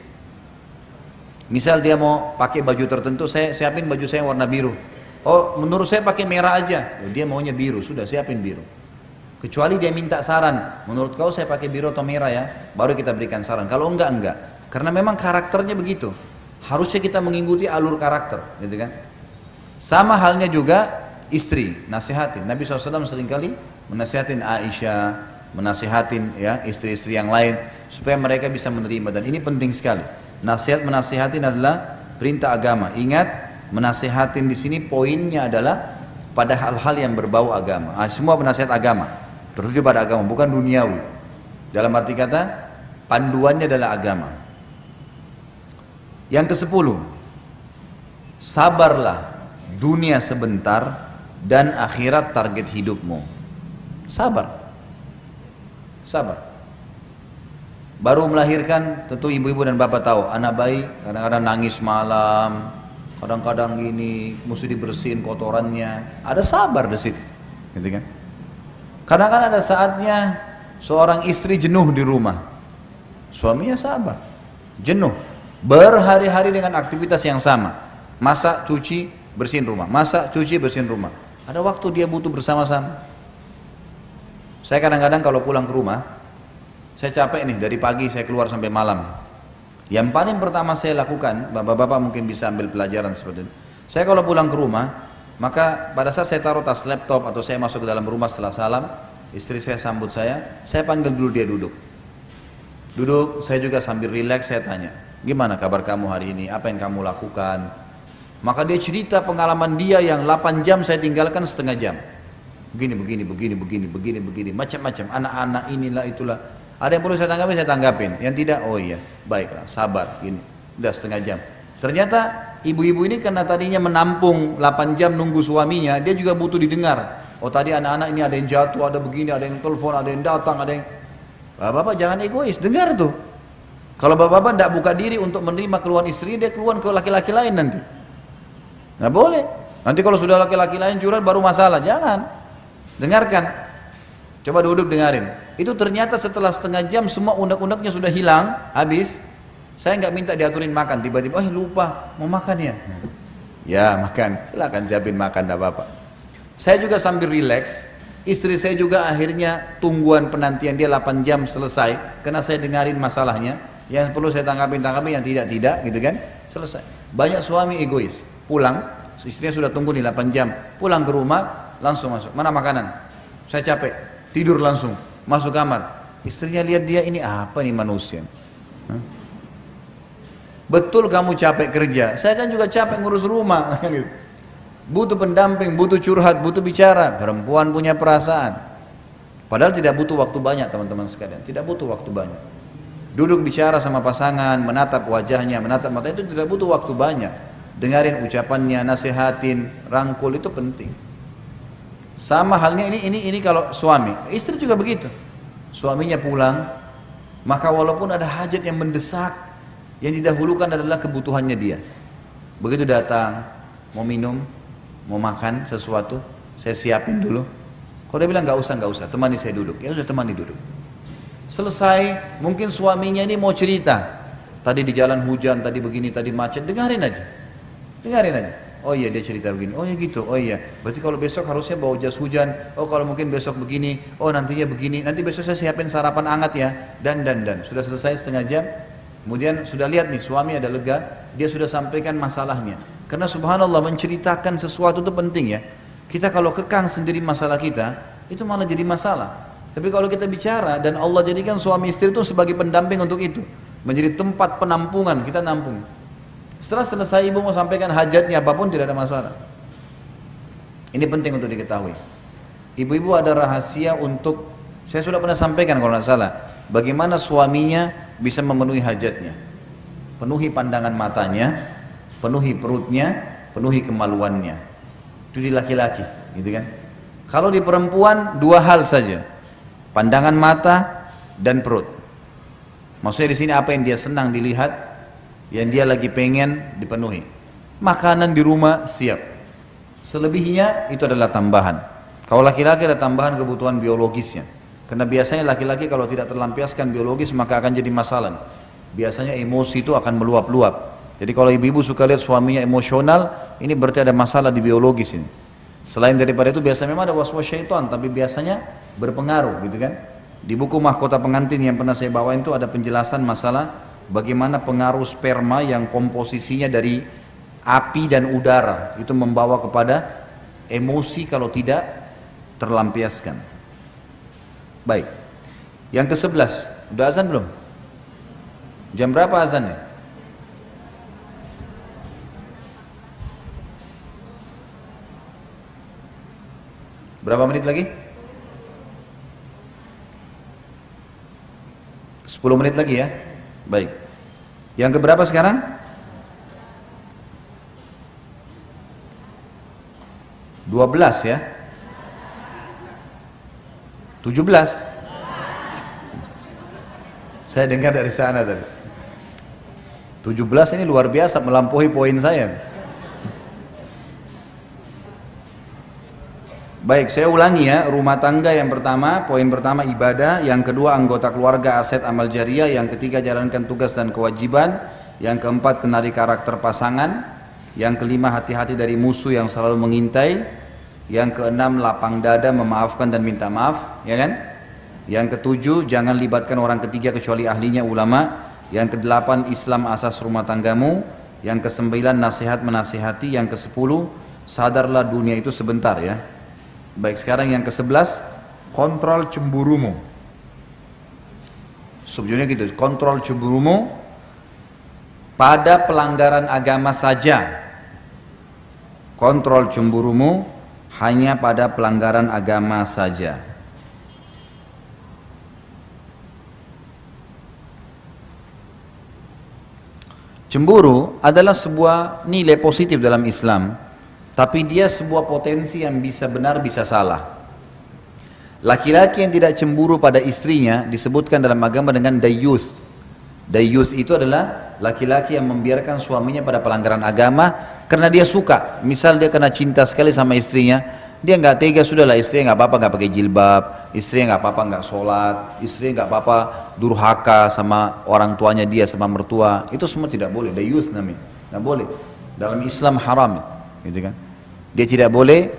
Misal dia mau pakai baju tertentu, saya siapin baju saya warna biru. Oh, menurut saya pakai merah aja. Dia maunya biru, sudah siapin biru. Kecuali dia minta saran, menurut kau saya pakai biru atau merah ya, baru kita berikan saran. Kalau enggak. Karena memang karakternya begitu. Harusnya kita mengikuti alur karakter, gitu kan? Sama halnya juga istri, nasihatin. Nabi SAW seringkali menasihatin Aisyah, menasihatin ya istri-istri yang lain supaya mereka bisa menerima, dan ini penting sekali. Nasihat menasihatin adalah perintah agama. Ingat, menasihatin di sini poinnya adalah pada hal-hal yang berbau agama. Semua penasihat agama tertuju pada agama, bukan duniawi. Dalam arti kata panduannya adalah agama. Yang ke-10, sabarlah, dunia sebentar dan akhirat target hidupmu. Sabar. Baru melahirkan, tentu ibu-ibu dan bapak tahu, anak bayi kadang-kadang nangis malam, kadang-kadang gini, mesti dibersihin kotorannya. Ada sabar di situ, gitu kan? Kadang-kadang ada saatnya seorang istri jenuh di rumah, suaminya sabar, jenuh. Berhari-hari dengan aktivitas yang sama, masak, cuci, bersihin rumah, masak, cuci, bersihin rumah. Ada waktu dia butuh bersama-sama. Saya kadang-kadang kalau pulang ke rumah, saya capek nih, dari pagi saya keluar sampai malam. Yang paling pertama saya lakukan, bapak-bapak mungkin bisa ambil pelajaran seperti ini. Saya kalau pulang ke rumah, maka pada saat saya taruh tas laptop atau saya masuk ke dalam rumah setelah salam, istri saya sambut saya panggil dulu dia duduk. Duduk, saya juga sambil rileks, saya tanya, gimana kabar kamu hari ini? Apa yang kamu lakukan? Maka dia cerita pengalaman dia yang 8 jam saya tinggalkan setengah jam. Begini, macam-macam. Anak-anak inilah itulah. Ada yang perlu saya tanggapin, saya tanggapin. Yang tidak, oh iya, baiklah, sabar. Gini, udah setengah jam. Ternyata ibu-ibu ini karena tadinya menampung 8 jam nunggu suaminya, dia juga butuh didengar. Oh tadi anak-anak ini ada yang jatuh, ada begini, ada yang telepon, ada yang datang, ada yang... Bapak jangan egois, dengar tuh. Kalau bapak-bapak tidak buka diri untuk menerima keluhan istri, dia keluhan ke laki-laki lain nanti. Nggak boleh. Nanti kalau sudah laki-laki lain curhat baru masalah. Jangan. Dengarkan. Coba duduk dengarin. Itu ternyata setelah setengah jam semua undak-undaknya sudah hilang, habis. Saya nggak minta diaturin makan. Tiba-tiba, lupa mau makan ya. Ya makan. Silakan siapin makan, tidak apa-apa. Saya juga sambil rileks. Istri saya juga akhirnya tungguan penantian dia 8 jam selesai. Karena saya dengarin masalahnya. Yang perlu saya tanggapin, yang tidak, gitu kan. Selesai. Banyak suami egois. Pulang, istrinya sudah tunggu nih 8 jam. Pulang ke rumah, langsung masuk. Mana makanan? Saya capek. Tidur langsung. Masuk kamar. Istrinya lihat dia, ini apa nih manusia? Betul kamu capek kerja. Saya kan juga capek ngurus rumah. Butuh pendamping, butuh curhat, butuh bicara. Perempuan punya perasaan. Padahal tidak butuh waktu banyak teman-teman sekalian. Tidak butuh waktu banyak. Duduk bicara sama pasangan, menatap wajahnya, menatap mata itu tidak butuh waktu banyak. Dengarin ucapannya, nasihatin, rangkul itu penting. Sama halnya ini kalau suami, istri juga begitu. Suaminya pulang, maka walaupun ada hajat yang mendesak, Yang didahulukan adalah kebutuhannya dia. Begitu datang, mau minum, mau makan sesuatu, saya siapin dulu. Kalau dia bilang nggak usah, temani saya duduk. Ya sudah, temani duduk. Selesai, mungkin suaminya ini mau cerita. Tadi di jalan hujan, tadi begini, tadi macet, dengarin aja. Dengarin aja. Oh iya, dia cerita begini. Oh iya gitu. Oh iya. Berarti kalau besok harusnya bawa jas hujan. Oh kalau mungkin besok begini. Oh nantinya begini. Nanti besok saya siapin sarapan hangat ya. Dan. Sudah selesai setengah jam. Kemudian sudah lihat nih, suami ada lega. Dia sudah sampaikan masalahnya. Karena subhanallah, menceritakan sesuatu itu penting ya. Kita kalau kekang sendiri masalah kita, itu malah jadi masalah. Tapi kalau kita bicara, dan Allah jadikan suami istri itu sebagai pendamping untuk itu, menjadi tempat penampungan, kita nampung. Setelah selesai ibu mau sampaikan hajatnya apapun, tidak ada masalah. Ini penting untuk diketahui. Ibu-ibu ada rahasia untuk, saya sudah pernah sampaikan kalau tidak salah, bagaimana suaminya bisa memenuhi hajatnya. Penuhi pandangan matanya, penuhi perutnya, penuhi kemaluannya. Itu di laki-laki, gitu kan. Kalau di perempuan, dua hal saja, pandangan mata dan perut. Maksudnya di sini apa yang dia senang dilihat, yang dia lagi pengen dipenuhi. Makanan di rumah siap. Selebihnya itu adalah tambahan. Kalau laki-laki ada tambahan kebutuhan biologisnya. Karena biasanya laki-laki kalau tidak terlampiaskan biologis maka akan jadi masalah. Biasanya emosi itu akan meluap-luap. Jadi kalau ibu-ibu suka lihat suaminya emosional, ini berarti ada masalah di biologis ini. Selain daripada itu biasanya memang ada was-was syaitan, tapi biasanya berpengaruh gitu kan. Di buku Mahkota Pengantin yang pernah saya bawain itu ada penjelasan masalah bagaimana pengaruh sperma yang komposisinya dari api dan udara itu membawa kepada emosi kalau tidak terlampiaskan. Baik. Yang ke-11, udah azan belum? Jam berapa azannya? Berapa menit lagi? 10 menit lagi ya. Baik. Yang keberapa sekarang? 12 ya. 17. Saya dengar dari sana tadi. 17 ini luar biasa, melampaui poin saya. Baik, saya ulangi ya. Rumah tangga yang pertama, poin pertama ibadah, yang kedua anggota keluarga, aset amal jariah, yang ketiga jalankan tugas dan kewajiban, yang keempat kenali karakter pasangan, yang kelima hati-hati dari musuh yang selalu mengintai, yang keenam lapang dada, memaafkan dan minta maaf, ya kan? Yang ketujuh jangan libatkan orang ketiga kecuali ahlinya ulama. Yang kedelapan Islam asas rumah tanggamu. Yang kesembilan nasihat menasihati. Yang kesepuluh sadarlah dunia itu sebentar ya. Baik, sekarang yang ke-11, kontrol cemburumu. Subjudulnya gitu, kontrol cemburumu pada pelanggaran agama saja. Kontrol cemburumu hanya pada pelanggaran agama saja. Cemburu adalah sebuah nilai positif dalam Islam, tapi dia sebuah potensi yang bisa benar bisa salah. Laki-laki yang tidak cemburu pada istrinya disebutkan dalam agama dengan dayyuth. Dayyuth itu adalah laki-laki yang membiarkan suaminya pada pelanggaran agama karena dia suka. Misal dia kena cinta sekali sama istrinya, dia nggak tega, sudahlah istrinya nggak apa-apa nggak pakai jilbab, istrinya nggak apa-apa nggak sholat, istrinya nggak apa-apa durhaka sama orang tuanya dia, sama mertua. Itu semua tidak boleh. Dayyuth namanya, nggak boleh. Dalam Islam haram, gitu kan? Dia tidak boleh,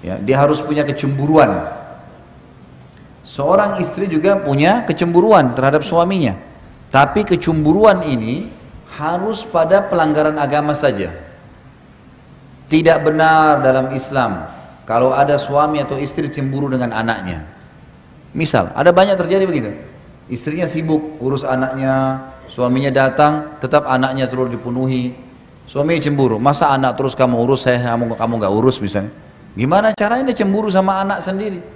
ya, dia harus punya kecemburuan. Seorang istri juga punya kecemburuan terhadap suaminya, tapi kecemburuan ini harus pada pelanggaran agama saja. Tidak benar dalam Islam kalau ada suami atau istri cemburu dengan anaknya. Misal, ada banyak terjadi begitu. Istrinya sibuk urus anaknya, suaminya datang, tetap anaknya terus dipenuhi. Suaminya cemburu, masa anak terus kamu urus, kamu nggak urus misalnya. Gimana caranya dia cemburu sama anak sendiri?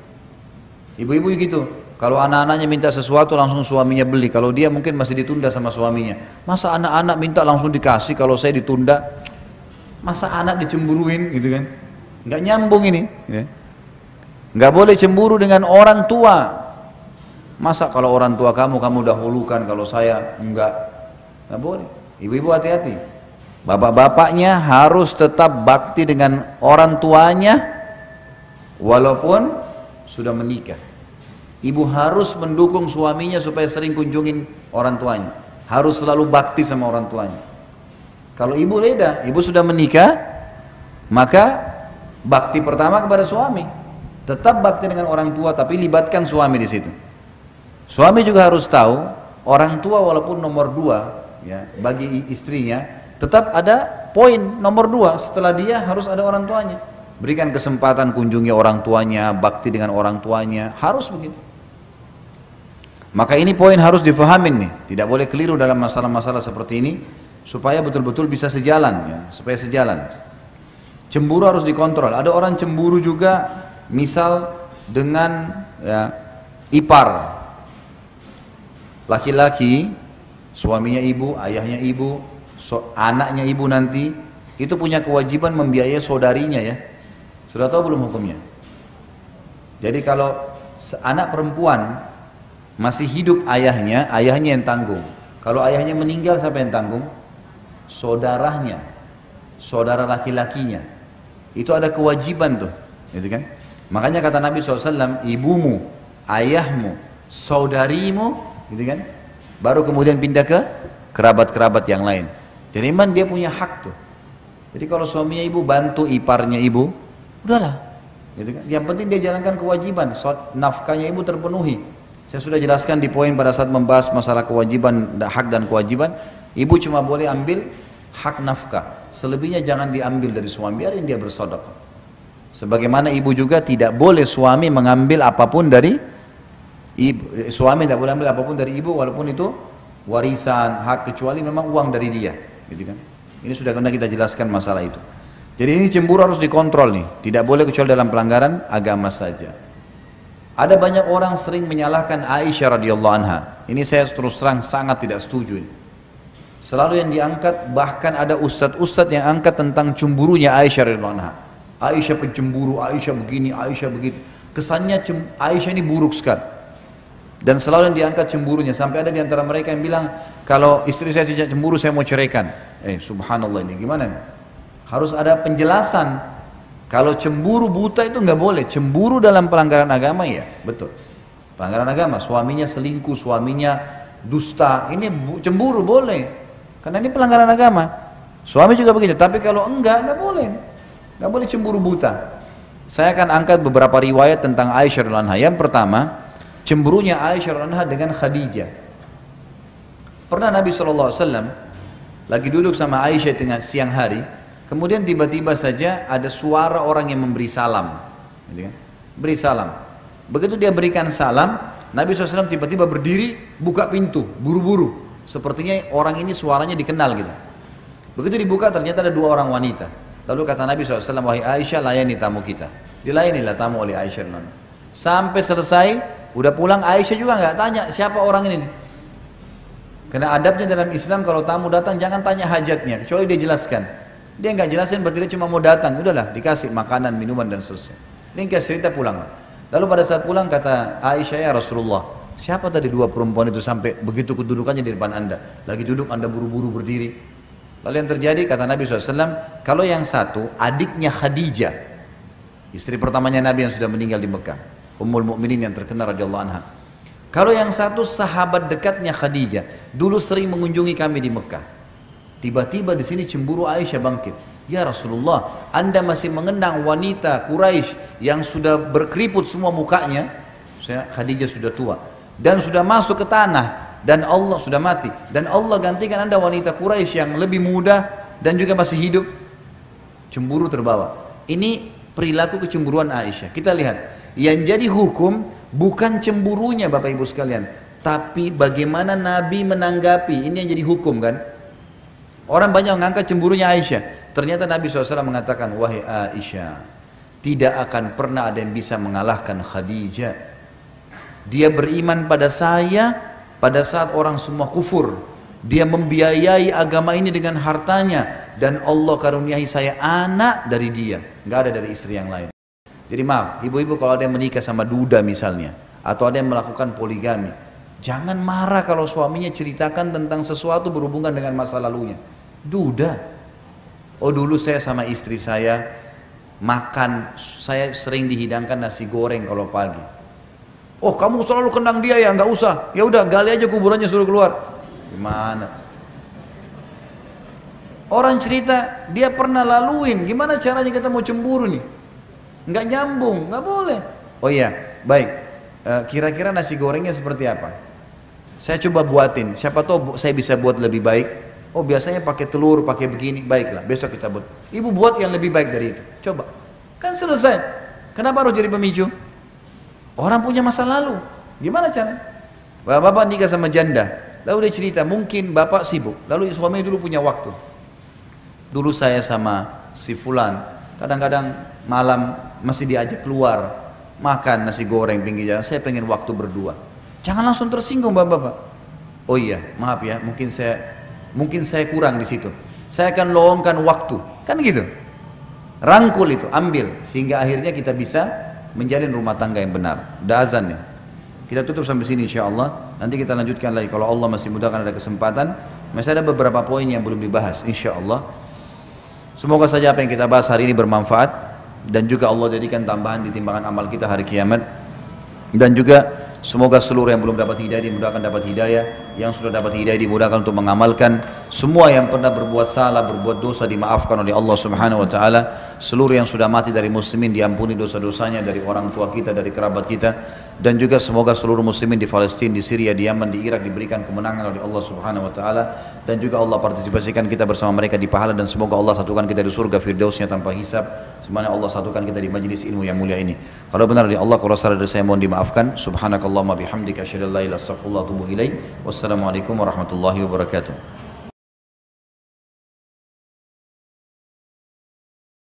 Ibu-ibu gitu, kalau anak-anaknya minta sesuatu langsung suaminya beli. Kalau dia mungkin masih ditunda sama suaminya. Masa anak-anak minta langsung dikasih, kalau saya ditunda? Masa anak dicemburuin gitu kan? Nggak nyambung ini ya. Nggak boleh cemburu dengan orang tua. Masa kalau orang tua kamu dahulukan, kalau saya enggak? Nggak boleh. Ibu-ibu hati-hati. Bapak-bapaknya harus tetap bakti dengan orang tuanya walaupun sudah menikah. Ibu harus mendukung suaminya supaya sering kunjungin orang tuanya. Harus selalu bakti sama orang tuanya. Kalau ibu beda, ibu sudah menikah, maka bakti pertama kepada suami. Tetap bakti dengan orang tua, tapi libatkan suami di situ. Suami juga harus tahu, orang tua walaupun nomor 2, ya, bagi istrinya, tetap ada poin nomor 2. Setelah dia harus ada orang tuanya. Berikan kesempatan kunjungi orang tuanya, bakti dengan orang tuanya, harus begitu. Maka ini poin harus difahamin nih, tidak boleh keliru dalam masalah-masalah seperti ini, supaya betul-betul bisa sejalan, ya, supaya sejalan. Cemburu harus dikontrol. Ada orang cemburu juga, misal dengan ya, ipar, laki-laki, suaminya ibu, ayahnya ibu, anaknya ibu nanti, itu punya kewajiban membiayai saudarinya ya. Sudah tahu belum hukumnya? Jadi kalau anak perempuan masih hidup ayahnya yang tanggung. Kalau ayahnya meninggal, siapa yang tanggung? Saudaranya, saudara laki-lakinya. Itu ada kewajiban tuh, gitu kan? Makanya kata Nabi SAW, ibumu, ayahmu, saudarimu, gitu kan? Baru kemudian pindah ke kerabat-kerabat yang lain. Jadi memang dia punya hak tuh. Jadi kalau suaminya ibu bantu iparnya ibu, udahlah, gitu kan? Yang penting dia jalankan kewajiban, nafkahnya ibu terpenuhi. Saya sudah jelaskan di poin pada saat membahas masalah kewajiban, hak dan kewajiban. Ibu cuma boleh ambil hak nafkah, selebihnya jangan diambil dari suami, biarin dia bersedekah. Sebagaimana ibu juga tidak boleh suami mengambil apapun dari ibu, suami tidak boleh ambil apapun dari ibu walaupun itu warisan, hak, kecuali memang uang dari dia, gitu kan? Ini sudah pernah kita jelaskan masalah itu. Jadi ini cemburu harus dikontrol nih, tidak boleh kecuali dalam pelanggaran agama saja. Ada banyak orang sering menyalahkan Aisyah radhiyallahu anha. Ini saya terus terang sangat tidak setuju ini. Selalu yang diangkat, bahkan ada ustadz-ustadz yang angkat tentang cemburunya Aisyah radhiyallahu anha. Aisyah pencemburu, Aisyah begini, Aisyah begitu. Kesannya Aisyah ini buruk sekali. Dan selalu yang diangkat cemburunya, sampai ada di antara mereka yang bilang, kalau istri saya tidak cemburu, saya mau ceraikan. Subhanallah, ini gimana nih? Harus ada penjelasan. Kalau cemburu buta itu nggak boleh. Cemburu dalam pelanggaran agama ya, betul. Pelanggaran agama, suaminya selingkuh, suaminya dusta, ini cemburu boleh. Karena ini pelanggaran agama. Suami juga begitu. Tapi kalau nggak boleh. Nggak boleh cemburu buta. Saya akan angkat beberapa riwayat tentang Aisyah radhiyallahu anha. Yang pertama, cemburunya Aisyah radhiyallahu anha dengan Khadijah. Pernah Nabi SAW lagi duduk sama Aisyah tengah siang hari, kemudian tiba-tiba saja ada suara orang yang memberi salam, gitu kan? Beri salam. Begitu dia berikan salam, Nabi SAW tiba-tiba berdiri, buka pintu, buru-buru. Sepertinya orang ini suaranya dikenal gitu. Begitu dibuka ternyata ada 2 orang wanita. Lalu kata Nabi SAW, wahai Aisyah, layani tamu kita. Dilayanilah tamu oleh Aisyah. Sampai selesai, udah pulang, Aisyah juga nggak tanya siapa orang ini. Karena adabnya dalam Islam kalau tamu datang jangan tanya hajatnya, kecuali dia jelaskan. Dia nggak jelasin berarti dia cuma mau datang, udahlah dikasih makanan, minuman dan seterusnya. Ringkas cerita pulang. Lalu pada saat pulang kata Aisyah, ya Rasulullah, siapa tadi 2 perempuan itu sampai begitu kedudukannya di depan anda? Lagi duduk anda buru-buru berdiri. Lalu yang terjadi kata Nabi SAW, kalau yang satu adiknya Khadijah, istri pertamanya Nabi yang sudah meninggal di Mekah, Ummul Mukminin yang terkenal radhiyallahu anha. Kalau yang satu sahabat dekatnya Khadijah, dulu sering mengunjungi kami di Mekah. Tiba-tiba di sini cemburu Aisyah bangkit. Ya Rasulullah, anda masih mengenang wanita Quraisy yang sudah berkeriput semua mukanya. Khadijah sudah tua dan sudah masuk ke tanah dan Allah sudah mati. Dan Allah gantikan anda wanita Quraisy yang lebih muda dan juga masih hidup. Cemburu terbawa. Ini perilaku kecemburuan Aisyah. Kita lihat, yang jadi hukum bukan cemburunya Bapak Ibu sekalian, tapi bagaimana Nabi menanggapi. Ini yang jadi hukum kan. Orang banyak mengangkat cemburunya Aisyah. Ternyata Nabi SAW mengatakan, wahai Aisyah, tidak akan pernah ada yang bisa mengalahkan Khadijah. Dia beriman pada saya pada saat orang semua kufur. Dia membiayai agama ini dengan hartanya, dan Allah karuniai saya anak dari dia, nggak ada dari istri yang lain. Jadi maaf, ibu-ibu kalau ada yang menikah sama duda misalnya, atau ada yang melakukan poligami, Jangan marah kalau suaminya ceritakan tentang sesuatu berhubungan dengan masa lalunya. Duda. Oh dulu saya sama istri saya makan, saya sering dihidangkan nasi goreng kalau pagi. Oh kamu selalu kenang dia ya, nggak usah. Ya udah gali aja kuburannya suruh keluar. Gimana? Orang cerita dia pernah laluin, gimana caranya kita mau cemburu nih? Nggak nyambung, nggak boleh. Oh iya, baik. Kira-kira nasi gorengnya seperti apa? Saya coba buatin, siapa tahu saya bisa buat lebih baik. Oh biasanya pakai telur, pakai begini, baiklah besok kita buat. Ibu buat yang lebih baik dari itu, coba. Kan selesai. Kenapa harus jadi pemicu? Orang punya masa lalu, gimana cara? Bapak nikah sama janda, lalu dia cerita, mungkin bapak sibuk, lalu suaminya dulu punya waktu. Dulu saya sama si fulan, kadang-kadang malam masih diajak keluar, makan nasi goreng pinggir jalan, saya pengen waktu berdua. Jangan langsung tersinggung bapak-bapak. Oh iya, maaf ya, mungkin saya kurang di situ. Saya akan luangkan waktu, kan gitu. Rangkul itu, ambil, sehingga akhirnya kita bisa menjalin rumah tangga yang benar. Udah azan ya. Kita tutup sampai sini insya Allah. Nanti kita lanjutkan lagi kalau Allah masih mudahkan ada kesempatan. Masih ada beberapa poin yang belum dibahas insya Allah. Semoga saja apa yang kita bahas hari ini bermanfaat dan juga Allah jadikan tambahan di timbangan amal kita hari kiamat. Dan juga semoga seluruh yang belum dapat hidayah dimudahkan dapat hidayah, yang sudah dapat hidayah dimudahkan untuk mengamalkan. Semua yang pernah berbuat salah, berbuat dosa dimaafkan oleh Allah Subhanahu wa taala. Seluruh yang sudah mati dari muslimin diampuni dosa-dosanya, dari orang tua kita, dari kerabat kita. Dan juga semoga seluruh muslimin di Palestina, di Syria, di Yaman, di Irak diberikan kemenangan oleh Allah Subhanahu wa taala, dan juga Allah partisipasikan kita bersama mereka di pahala, dan semoga Allah satukan kita di surga firdausnya tanpa hisab, sebagaimana Allah satukan kita di majlis ilmu yang mulia ini. Kalau benar dari Allah, kalau salah dari saya mohon dimaafkan. Subhanakallahumma bihamdika asyhadu an la ilaha illa anta astaghfiruka wa atubu ilaik. Wassalamualaikum warahmatullahi wabarakatuh.